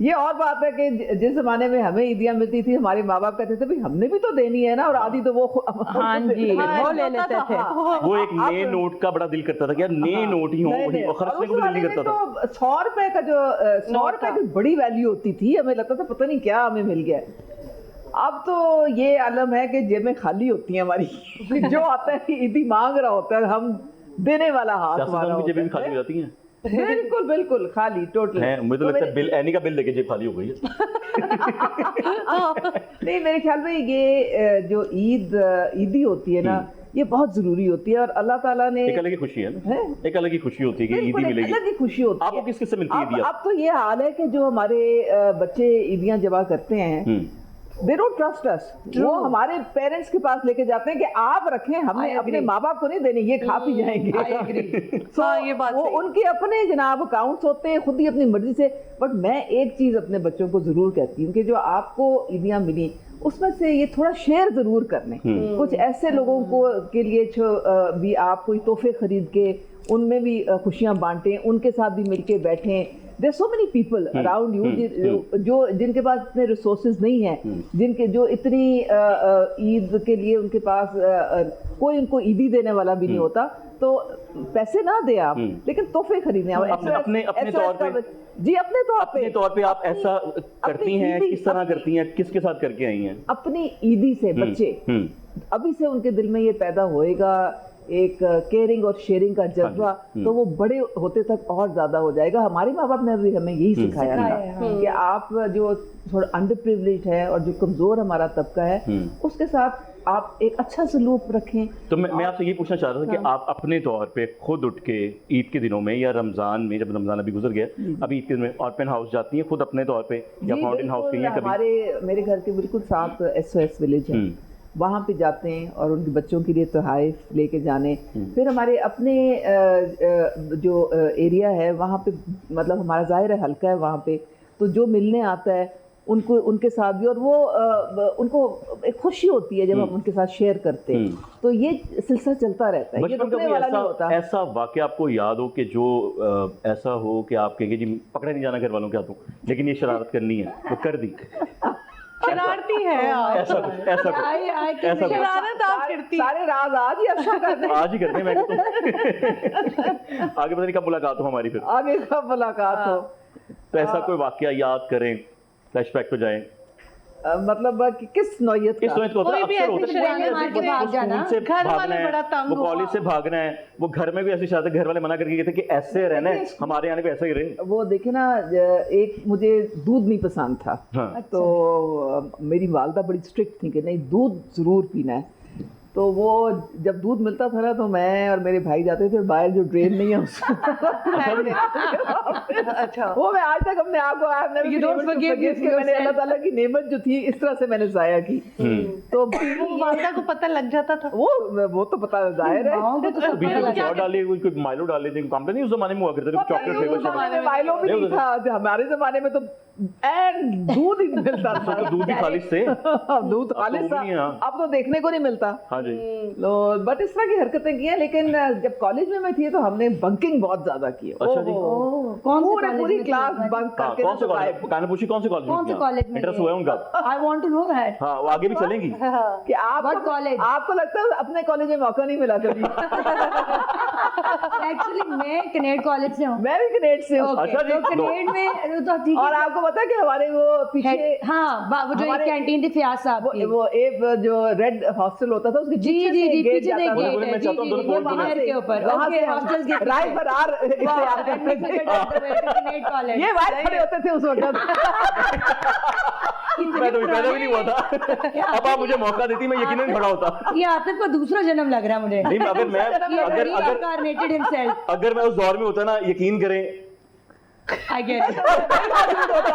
ये और बात है कि जिस जमाने में हमें ईदियां मिलती थी, हमारे माँ बाप कहते थे भाई हमने भी तो देनी है ना, और आधी तो वो हाँ जी वो ले लेते थे। वो एक नए नोट का बड़ा दिल करता था कि यार नए नोट ही हों, वही और खर्चने को भी दिल नहीं करता था। तो 100 रुपए का जो 100 रुपए की बड़ी वैल्यू होती थी, हमें लगता था पता नहीं क्या हमें मिल गया। अब तो ये आलम है कि जेबें खाली होती हैं हमारी। जो आता है कि ईदी मांग रहा होता है, हम देने वाला हाथ हमारा जेबें भी होता खाली हो जाती हैं। है। बिल्कुल बिल्कुल खाली टोटल। मुझे तो लगता है बिल एनी का बिल लेके जेब खाली हो गई है। नहीं मेरे ख्याल में ये जो ईदी होती है ना, ये बहुत जरूरी होती है, और अल्लाह ताला ने एक अलग ही खुशी है ना, एक अलग ही खुशी होती है कि ईदी मिलेगी। अलग ही खुशी होती है। आपको किस किस से मिलती है ईदी? अब तो ये हाल है कि जो हमारे बच्चे ईदियां जमा करते हैं, दे डोंट ट्रस्ट अस। वो हमारे पेरेंट्स के पास लेके जाते हैं कि आप रखें, हमने अपने माँ बाप को नहीं देने, ये खा पी जाएंगे। हाँ, ये बात वो सही। उनके अपने जनाब अकाउंट्स होते हैं, खुद ही अपनी मर्जी से। बट मैं एक चीज अपने बच्चों को जरूर कहती हूँ कि जो आपको ईदियां मिली उसमें से ये थोड़ा शेयर जरूर कर लें। कुछ ऐसे लोगों को के लिए जो भी आप कोई तोहफे खरीद के उनमें भी खुशियां बांटें, उनके साथ भी मिलके बैठें। There so many people around you जो जिनके पास इतने रिसोर्सेज नहीं है, जिनके जो इतनी ईद के लिए उनके पास कोई उनको ईदी देने वाला भी नहीं होता। तो पैसे ना दे आप, लेकिन तोहफे खरीदने आप अपने तौर पे जी, अपने तौर पे आप ऐसा करती हैं, किस तरह करती हैं, किसके साथ करके आई हैं? अपनी ईदी से बच्चे अभी से उनके दिल में ये पैदा होएगा एक केयरिंग और शेयरिंग का जज्बा, तो वो बड़े होते तक और ज्यादा हो जाएगा। हमारे माँ बाप ने भी हमें यही सिखाया था कि आप जो थोड़ा अंडर प्रिविलेज है और जो कमजोर हमारा तबका है, उसके साथ आप एक अच्छा सलूक रखें। तो मैं आपसे ये पूछना चाह रहा था कि आप अपने तौर पे खुद उठ के ईद के दिनों में या रमजान में, जब रमजान अभी गुजर गया, अभी ईद के दिन में ओपन हाउस जाती हैं खुद अपने तौर पे, या फाउंटेन हाउस गई हैं कभी? मेरे घर के बिल्कुल साथ SOS विलेज है, वहाँ पे जाते हैं और उनके बच्चों के लिए तोहफे लेके जाने। फिर हमारे अपने जो एरिया है वहाँ पे, मतलब हमारा ज़ाहिर है हल्का है वहाँ पे, तो जो मिलने आता है उनको उनके साथ भी, और वो उनको एक खुशी होती है जब हम उनके साथ शेयर करते हैं। तो ये सिलसिला चलता रहता है, ये रुकने वाला नहीं होता। ऐसा वाकया आपको याद हो कि जो ऐसा हो कि आप कहेंगे जी पकड़ा नहीं जाना घर वालों के हाथों, लेकिन ये शरारत करनी है तो कर दी? शरारती है ऐसा शरारत आप करती सारे राज आज ही अच्छा करते हैं, आज ही करते हैं। मैं तो आगे पता नहीं कब मुलाकात हो हमारी, फिर आगे कब मुलाकात हो। तो ऐसा कोई वाकया याद करें, फ्लैशबैक पे जाएं। मतलब कि किस नौयत का? कोई भी ऐसी शरारत मार के भाग जाना, घर वाले बड़ा तंग वो कॉलेज से भागना है, वो घर में भी ऐसी शरारत, घर वाले मना करके गए थे कि ऐसे रहना है, हमारे आने पे ऐसा ही रहे। वो देखे ना, एक मुझे दूध नहीं पसंद था, तो मेरी वालदा बड़ी स्ट्रिक्ट थी कि नहीं दूध जरूर पीना है। तो वो जब दूध मिलता था ना, तो मैं और मेरे भाई जाते थे बाहर, जो ड्रेन नहीं है उसको अच्छा वो मैं आज तक अपने आप को मैंने अल्लाह ताला की नेमत जो थी इस तरह से मैंने जाया की। तो वालदा को पता लग जाता था, वो तो पता जाहिर है। डाले कोई माइलो डाले थे, कंपनी उस जमाने में हुआ करते थे, चॉकलेट फ्लेवर माइलो भी नहीं था हमारे जमाने में। तो एंड दूध ही मिलता था। तो दूध ही खालिश से। दूध खालिश था, वो भी नहीं, हाँ। अब तो देखने को नहीं मिलता। हाँ जी। लो बट इस तरह की हरकतें की हैं, लेकिन जब कॉलेज में मैं थी तो हमने बंकिंग बहुत ज्यादा की है। अच्छा जी। ओह, कौन से कॉलेज पूरी में क्लास थी? बंक हाँ, करके कौन से तो कॉलेज? काना पूछी कौन से कॉलेज में? कौन से कॉलेज में इंटरेस्ट ये? हुआ है उनका? I want to know that. हाँ, वो आगे भी चलेंगी। कि What college? आपको लगता है अपने कॉलेज में मौका नहीं मिला कभी? Actually, मैं कनेड कॉलेज से हूँ। मैं भी कनेड से हूँ। अच्छा जी, तो कनेड में तो ठीक और है। आपको पता है कि हमारे वो पीछे हाँ, वो जो एक हमारे- कैंटीन थी फयाज साहब की। वो एक जो रेड हॉस्टल होता था उसके जी पीछे जी से जी, गेट पीछे जाता से था। बोले, गेट बोले, है। मैं जी चाहता हूँ जी, दोनों वो खोल दूं। बाहर के ऊपर। वहाँ ओके, से हॉस्टल्स के राय फरार इख्तियार करते थे। कनेड कॉलेज। ये बाहर खड़े होते थे उस वक्त। मैं तो पैदा भी नहीं हुआ था। अब आप मुझे मौका देती, मैं यकीनन खड़ा होता। ये आतिफ का दूसरा जन्म लग रहा है मुझे। नहीं, अगर मैं अगर अगर reincarnated himself. अगर मैं उस दौर में होता ना, यकीन करें, I get it.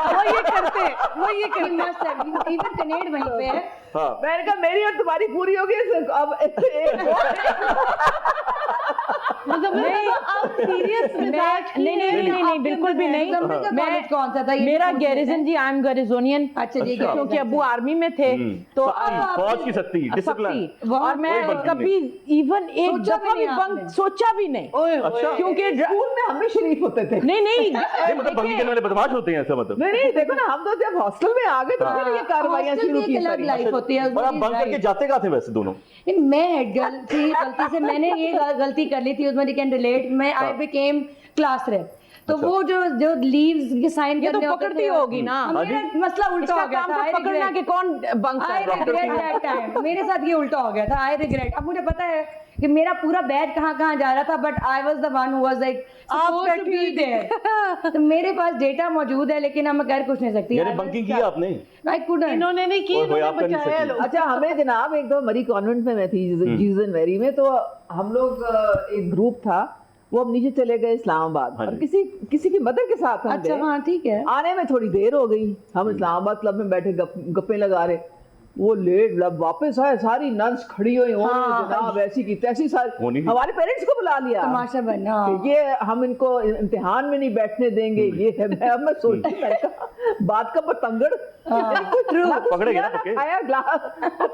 वो ये करते, वो ये He must have been. Even कनेड वहीं पे है। हाँ, मैंने कहा मेरी और तुम्हारी पूरी हो गई अब मतलब आप सीरियस मिजाज की नहीं, बिल्कुल भी नहीं। मुजम्मिल का मैं- कॉलेज कौन सा था? ये मेरा भी पूछ गैरिजन लेते जी, आई एम गैरिजोनियन। अच्छा जी, अच्छा। क्योंकि अबू आर्मी में थे तो फौज की सख्ती, डिसिप्लिन। सख्ती। और मैं कोई बंक कभी इवन एक सोचा दफा भी भी नहीं बंक आपने। सोचा भी नहीं, अच्छा। क्योंकि स्कूल में हम भी शरीफ होते थे। नहीं नहीं, मतलब बंकी करने वाले बदमाश होते हैं, ऐसा मतलब। नहीं नहीं, देखो ना, हम तो जब हॉस्टल में आ गए तो फिर ये कार्रवाइयां हॉस्टल शुरू की की एक अलग सारी। लाइफ होती है। और आप बंक करके जाते कहाँ थे वैसे दोनों? नहीं, मैं हेड गर्ल थी, गलती से मैंने ये गलती कर ली थी, उसमें यू कैन रिलेट। मैं आई बिकेम क्लास रेप। तो अच्छा। वो जो लीव्स के साइन ये तो करने होते पकड़ती थे, होगी ना। हाँ, मेरा मसला उल्टा इसका हो गया काम था। तो पकड़ना कि कौन बंक आई कर रहा है। Regret that time. मेरे साथ ये उल्टा हो गया था। I regret. अब मुझे पता है कि मेरा पूरा बैच कहाँ जा रहा था, but I was the one who was like supposed to be there. तो मेरे पास डेटा मौजूद है, लेकिन अब मैं कर कुछ नहीं सकती। यानी बंकिंग की आपने? I couldn't. इन्होंने नहीं की, ओए, इन्होंने आप कर नहीं बचाया सकी। लोग। अच्छा, हमें जनाब एक दो मरी कॉन्वेंट में मैं थी, जीजन वेरी में, तो हम लोग एक ग्रुप था, वो अब नीचे चले गए इस्लामाबाद, हाँ और जी। किसी की मदर के साथ हम अच्छा, गए। हाँ ठीक है। आने में थोड़ी देर हो गई, हम इस्लामाबाद क्लब में बैठे गप्पे लगा रहे, वो लेट वापस आए, सारी नर्स खड़ी हुई, जनाब ऐसी की तैसी, सारी हमारे पेरेंट्स को बुला लिया, तमाशा बना। कि ये हम इनको इम्तिहान में नहीं बैठने देंगे, ये है। अब मैं सोचती, मैंने कहा बात का बतंगड़ पकड़े गए ना पक्के? आया ग्लास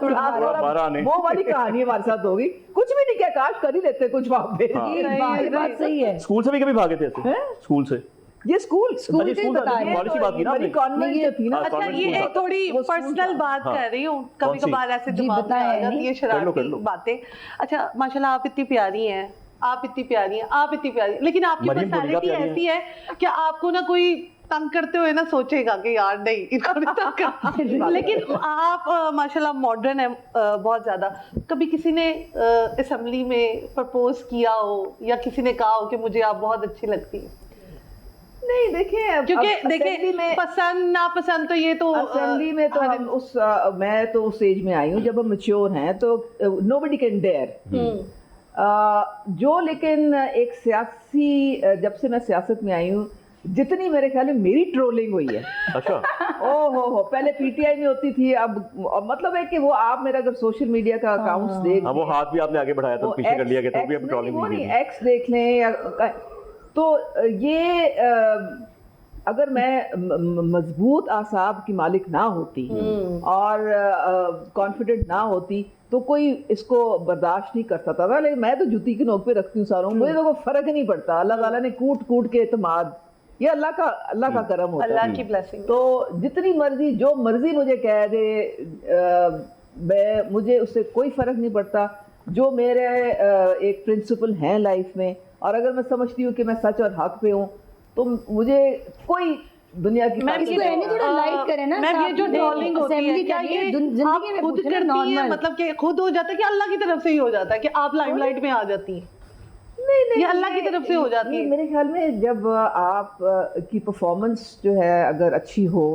बारह आने। वो वाली कहानी हमारे साथ होगी। कुछ भी नहीं किया, काश कर ही लेते कुछ वहाँ पे। ये बात सही है। स्कूल से भी कभी भागे थे ऐसे? स्कूल से? ये स्कूल स्कूल अच्छा, के स्कूल बता था, रहे हैं। कॉलेज की बात की ना मरी आपने? कॉन्वेंट जो थी ना। हाँ, अच्छा, कॉन्वेंट ये स्कूल एक था। थोड़ी वो स्कूल पर्सनल था। बात हाँ। कर रही हूँ, कौन कभी सी? कभार ऐसे जी, दिमाग में बताएं, आ जाती नहीं? है कर लो, कर शरारती लो। बातें। अच्छा, माशाल्लाह आप इतनी प्यारी हैं, आप इतनी प्यारी हैं, आप इतनी प्यारी हैं, लेकिन आपकी मरियम बोलेगा पर्सनालिटी प्यारी है। ऐसी है कि आपको ना कोई तंग करते हुए ना सोचेगा कि यार नहीं, इनको नहीं तंग करना। लेकिन आप माशाल्लाह मॉडर्न है बहुत ज्यादा। कभी किसी ने असेंबली में प्रपोज किया हो या किसी ने कहा हो कि मुझे आप बहुत अच्छी लगती है? नहीं, देखें, क्योंकि असेंबली देखें, में, पसंद नापसंद तो ये तो असेंबली में तो हम मैं तो उस एज में आई हूँ जब हम मैच्योर हैं, तो नोबडी कैन डेयर जो। लेकिन एक सियासी, जब से मैं सियासत में आई हूँ, जितनी मेरे ख्याल में मेरी ट्रोलिंग हुई है, अच्छा। ओ हो, पहले पीटीआई में होती थी, अब मतलब है कि वो आप मेरा अगर सोशल मीडिया का अकाउंट्स देख, हाँ, वो हाथ भी आपने आगे बढ़ाया था, वो पीछे कर लिया गया था, वो भी X अब ट्रॉलिंग नहीं, वो हुई नहीं, है। एक्स देख लें या तो ये अगर मैं मजबूत आसाब की मालिक ना होती और कॉन्फिडेंट ना होती तो कोई इसको बर्दाश्त नहीं कर सकता था। लेकिन मैं तो जूती की नोक पे रखती हूँ सारों, मुझे तो कोई फर्क नहीं पड़ता। अल्लाह ताला ने कूट कूट के एतमाद, ये अल्लाह का करम होता है। अल्लाह की ब्लेसिंग। तो जितनी मर्जी, जो मर्जी मुझे कह दे, मुझे उससे कोई फर्क नहीं पड़ता। जो मेरे एक प्रिंसिपल हैं लाइफ में, और अगर मैं समझती हूँ कि मैं सच और हक पे हूँ, तो मुझे कोई दुनिया की मैम, इसको यानी थोड़ा लाइट करें ना। मैम, ये जो ट्रोलिंग होती है, क्या ये आप खुद करती हैं? मतलब कि खुद हो जाता है कि अल्लाह की तरफ से ही हो जाता है कि आप लाइमलाइट में आ जाती हैं? नहीं, ये अल्लाह की तरफ से हो जाती है। मेरे ख्याल में जब आप की परफॉर्मेंस जो है अगर अच्छी हो,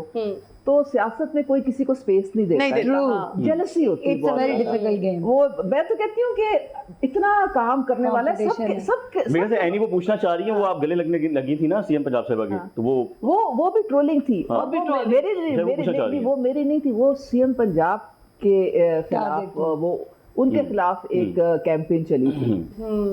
तो सियासत में कोई किसी को स्पेस नहीं देता। नहीं देता, हाँ। जेलसी होती है it's a very difficult game. वो मैं तो कहती हूँ कि इतना काम करने वाला है, सबके मेरे से एनी वो पूछना चाह रही है, वो आप गले लगने लगी थी ना सीएम पंजाब साहिबा की, तो वो भी ट्रोलिंग थी। हाँ। और वो मेरी वो पूछना चाह रही है। वो मेरी नहीं थी, वो सीएम पंजाब के खिलाफ वो उनके खिलाफ एक कैंपेन चली थी।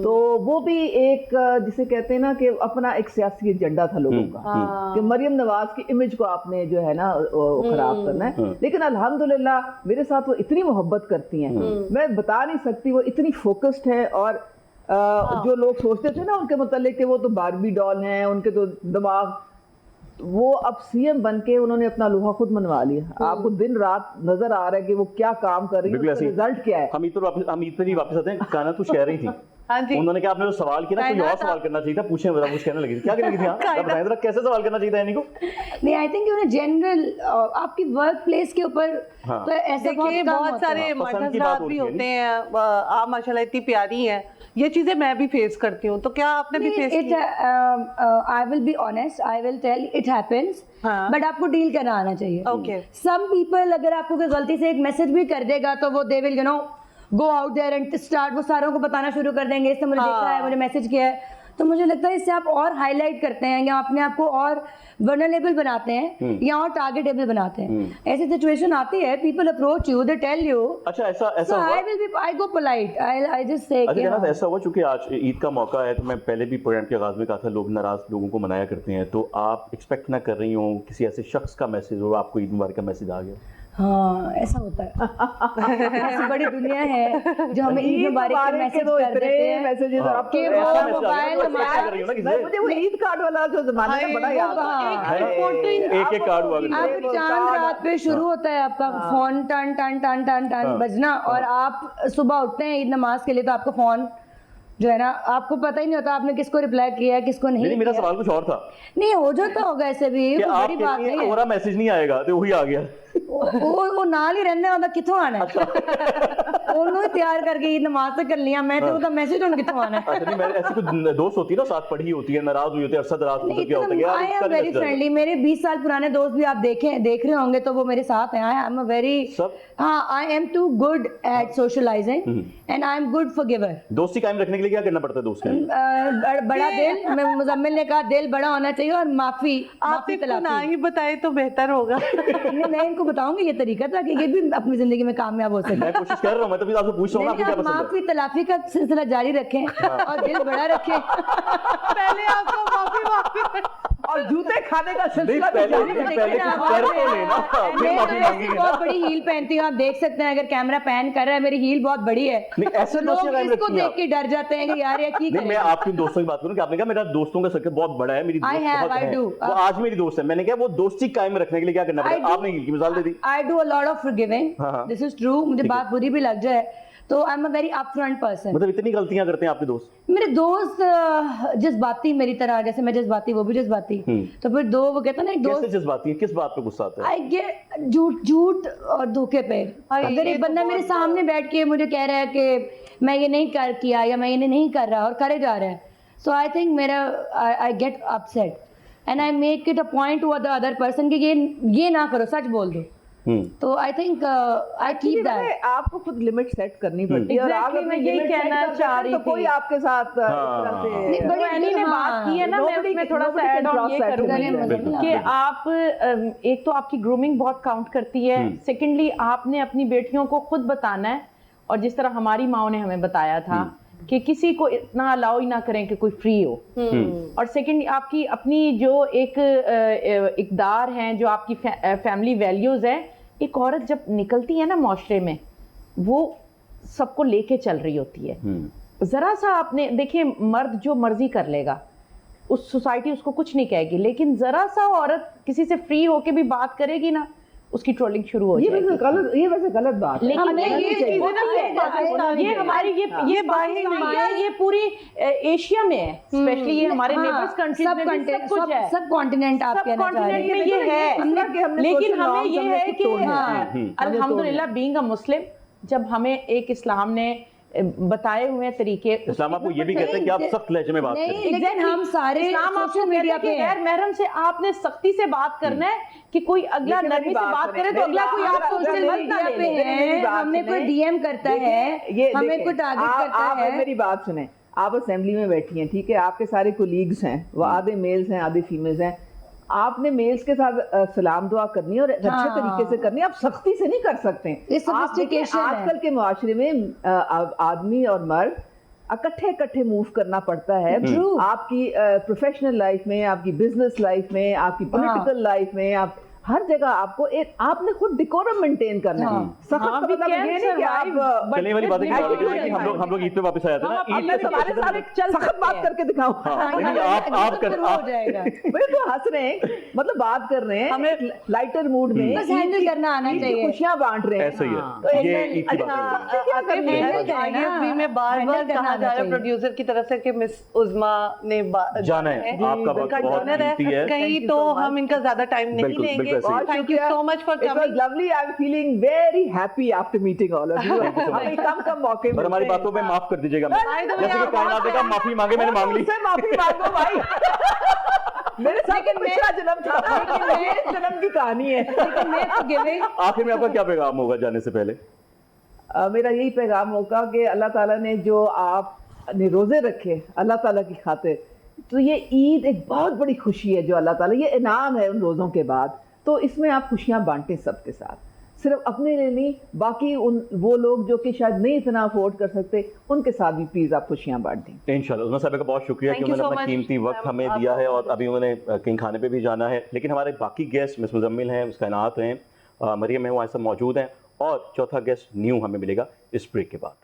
तो वो भी एक जिसे कहते हैं ना कि अपना एक सियासी एजेंडा था लोगों का कि मरियम नवाज की इमेज को आपने जो है ना खराब करना है। लेकिन अल्हम्दुलिल्लाह मेरे साथ वो इतनी मोहब्बत करती हैं, मैं बता नहीं सकती, वो इतनी फोकस्ड है। और जो लोग सोचते थे ना उनके मुतालिक कि वो तो बारबी डॉल हैं, उनके तो दिमाग, वो अब सीएम बन के उन्होंने अपना लोहा खुद मनवा लिया। आपको दिन रात नजर आ रहा है कि वो क्या काम कर रही है, उसका रिजल्ट क्या है। हम ईद पे जी वापस आते हैं। काना तो कह रही थी, हाँ जी, उन्होंने कहा आपने जो सवाल किया ना, कोई और सवाल करना चाहिए था, पूछे जरा, कुछ कहने लगी थी, क्या कहने लगी थी? हाँ बताएं जरा, कैसे सवाल करना चाहिए था इनको? नहीं, आई थिंक जनरल आपकी वर्क प्लेस के ऊपर तो ऐसे देखिए बहुत सारे मर्द भी होते हैं। आप माशाल्लाह इतनी प्यारी हैं, ये चीजें मैं भी फेस करती हूँ, तो क्या आपने भी फेस की? I will be honest, I will tell it happens, but आपको डील करना आना चाहिए। ओके, सम पीपल अगर आपको कोई गलती से एक मैसेज भी कर देगा तो वो they will go out there and start, वो सारों को बताना शुरू कर देंगे, इसने मुझे देखा है, मुझे मैसेज किया है। तो मुझे लगता है इससे आप और हाईलाइट करते हैं या अपने आप को और वल्नरेबल बनाते हैं या और टारगेटेबल बनाते हैं। ऐसी सिचुएशन आती है, people approach you, they tell you. अच्छा, ऐसा आई गो पोलाइट, आई जस्ट से अच्छा, ऐसा हुआ चूंकि आज ईद का मौका है, तो मैं पहले भी प्रोग्राम के आगाज में कहा था लोग नाराज लोगों को मनाया करते हैं, तो आप एक्सपेक्ट ना कर रही हो किसी ऐसे शख्स का मैसेज हो, आपको ईद मुबारक का मैसेज आ गया? हाँ, ऐसा होता है। ऐसी बड़ी दुनिया है जो हमें ईद मुबारक के मैसेज कर देते हैं, मैसेजेस आपके वो मोबाइल हमारा, मुझे वो ईद कार्ड वाला जो जमाना है बड़ा याद है। एक कार्ड हुआ आप चांद रात पे शुरू होता है आपका फोन टन टन टन टन टन बजना, और आप सुबह उठते हैं ईद नमाज के लिए तो आपका फोन जो है ना, आपको पता ही नहीं होता आपने किसको रिप्लाई किया है, किसको नहीं। मेरा सवाल कुछ और था। नहीं, हो जाता होगा ऐसे भी, कोई बड़ी बात नहीं है। और मैसेज नहीं आएगा तो वही आ गया। वो नाल ही रहने वाला किथों आना है, ਉਹਨੂੰ ਹੀ ਤਿਆਰ ਕਰਕੇ ईद नमाज से कर लिया मैं, तो उसका मैसेज उन किथों आना है। अच्छा, नहीं, मैं ऐसी कुछ दोस्त होती है ना, साथ पढ़ी होती है, नाराज हुई होती है, अरसद रात को क्या होता है यार, आई एम वेरी फ्रेंडली। मेरे 20 साल पुराने दोस्त भी आप देख रहे होंगे तो वो मेरे साथ हैं। आई एम अ वेरी, हाँ, I am too good at socializing and I am good forgiver. दोस्ती कायम रखने के लिए क्या करना पड़ता है दोस्त के लिए? बड़ा दिल, मुजम्मिल ने कहा दिल बड़ा होना चाहिए और माफी आप ना ही बताए तो बेहतर होगा। मैं इनको बताऊंगी ये तरीका ताकि ये भी अपनी जिंदगी में कामयाब हो सके। मैं कोशिश कर रहा हूँ, मैं तभी आपसे पूछ रहा हूँ आपको क्या पसंद है। माफी तलाफी का सिलसिला जारी रखें और दिल बड़ा रखें। पहले आपको माफी और जूते खाने का सिलसिला पहले बहुत बड़ी हील पहनती हूँ, आप देख सकते हैं, अगर कैमरा पैन कर रहा है मेरी हील बहुत बड़ी है, ऐसे लोग इसको देख के डर जाते हैं कि यार ये की मैं आपके दोस्तों की बात करूं कि आपने कहा मेरा दोस्तों का सर्कल बहुत बड़ा है, मेरी दोस्त बहुत है, वो आज मेरी दोस्त है, मैंने कहा वो दोस्ती कायम रखने के लिए क्या करना पड़ेगा? आपने हील की मिसाल दे दी। I do a lot of forgiving, this is true, मुझे बात बुरी भी लग जाए तो I am a very upfront person. मतलब इतनी गलतियां करते हैं आपके दोस्त? मेरे दोस्त जज्बाती मेरी तरह, जैसे मैं जज्बाती वो भी जज्बाती, तो फिर दो वो कहता ना एक दोस्त। कैसे जज्बाती है? किस बात पे गुस्सा आता है? आई गेट झूठ और धोखे पे। अगर एक बंदा मेरे सामने बैठ के मुझे कह रहा है कि मैं ये नहीं कर किया या मैं ये नहीं कर रहा और करे जा रहा है, सो आई थिंक मेरा I get upset and I make it a point two the other person कि ये ना करो, सच बोल दो। तो I think I keep that. आपको खुद लिमिट सेट करनी पड़ती है। Exactly, मैं यही कहना चाह रही थी। तो कोई आपके साथ इस तरह से बड़ी एनी ने बात की है ना, मैं उसमें थोड़ा सा ऐड ऑन ये करूंगी कि आप एक तो आपकी ग्रूमिंग बहुत काउंट करती है, सेकेंडली आपने अपनी बेटियों को खुद बताना है, और जिस तरह हमारी माओ ने हमें बताया था कि किसी को इतना अलाउ ही ना करें कि कोई फ्री हो, और सेकंड आपकी अपनी जो एक इकदार हैं, जो आपकी फैमिली वैल्यूज हैं, एक औरत जब निकलती है ना माशरे में, वो सबको लेके चल रही होती है। जरा सा आपने देखिए, मर्द जो मर्जी कर लेगा, उस सोसाइटी उसको कुछ नहीं कहेगी, लेकिन जरा सा औरत किसी से फ्री होके भी बात करेगी ना, उसकी ट्रोलिंग शुरू हो जाएगी। ये वैसे गलत बात है। लेकिन ये हमारी ये बात नहीं है, ये पूरी एशिया में है, स्पेशली ये हमारे नेबर्स कंट्रीज में भी सब कुछ है, सब कॉन्टिनेंट आप कहना चाह रहे हैं में ये है। लेकिन हमें ये है कि अल्हम्दुलिल्लाह बीइंग अ मुस्लिम, जब हमें एक इस्लाम ने बताए हुए तरीके, इस्लाम आपको ये भी कहते हैं कि आप सख्त लहजे में बात करें। लेकिन हम सारे सोशल मीडिया पे गैर महरम से आपने सख्ती से बात करना है कि कोई अगला नरमी से बात करे तो अगला कोई आप सोशल मीडिया पे है, हमें कोई डीएम करता है, हमें कोई टारगेट करता है। मेरी बात सुने, आप असेंबली में बैठी हैं, ठीक है, आपके सारे कोलीग्स हैं, वो आधे मेल्स हैं आधे फीमेल्स हैं, आपने मेल्स के साथ सलाम दुआ करनी है और अच्छे तरीके से करनी है, आप सख्ती से नहीं कर सकते। ये आप देखिए, sophistication है। आजकल के मुआशरे में आदमी और मर्द इकट्ठे मूव करना पड़ता है। आपकी प्रोफेशनल लाइफ में, आपकी बिजनेस लाइफ में, आपकी पॉलिटिकल लाइफ में, आप हर जगह आपको एक आपने खुद डिकोरम मेंटेन करना है। सख्त हाँ, का मतलब ये नहीं कि आप चलिए वाली बातें हम लोग ईद पे वापस आ जाते हैं ना। ईद पे हमारे साथ चल सख्त सकते बात हैं। करके दिखाओ। आप कर हो जाएगा। वे तो हंस रहे हैं, मतलब बात कर रहे हैं हमें लाइटर मूड में, बस हैंडल करना आना ईद की चाहिए। खुशियां बांट रहे हैं। ऐसे ही तो है, एक ये मिनट, ईद की बात है। IFB में बार हैंडल बार करना कहा आना जा रहा है चाहिए। प्रोड्यूसर की तरफ से कि मिस उज़मा ने जाना है, आपका वक्त उनका बहुत डिनर कीमती है। कहीं Thank you तो so much. हम इनका ज्यादा टाइम नहीं बिल्कुल, लेंगे। बिल्कुल ऐसे ही। Thank you so much for It was coming. lovely. I'm feeling very happy after meeting all of you. हमें कम मौके और हमारी मिलते हैं। बातों में माफ कर दीजिएगा। By the way, जैसे कि आप कायनात ने कहा माफी मांगे, मैंने मांग ली। मुझसे माफी मांगो भाई। मेरे साथ पिछला जन्म था, मेरे जन्म की कहानी है। आखिर में आपका क्या पैगाम होगा जाने से पहले? मेरा यही पैगाम होगा कि अल्लाह ताला ने जो आपने रोजे रखे अल्लाह ताला की खातिर, तो ये ईद एक बहुत बड़ी खुशी है जो अल्लाह ताला, ये इनाम है उन रोज़ों के बाद। तो इसमें आप खुशियाँ बांटें सबके साथ, सिर्फ अपने लिए नहीं, बाकी उन वो लोग जो कि शायद नहीं इतना अफोर्ड कर सकते उनके साथ भी प्लीज़ आप खुशियाँ बांट दें। इंशाल्लाह। उस्मा साहब का बहुत शुक्रिया कि Thank you उन्होंने so अपना much, कीमती वक्त मैम, हमें दिया है और अभी उन्होंने कहीं खाने पे भी जाना है। लेकिन हमारे बाकी गेस्ट मिस मुजम्मिल हैं, कायनात हैं, मरियम है, वहाँ सब मौजूद हैं और चौथा गेस्ट न्यू हमें मिलेगा इस ब्रेक के बाद।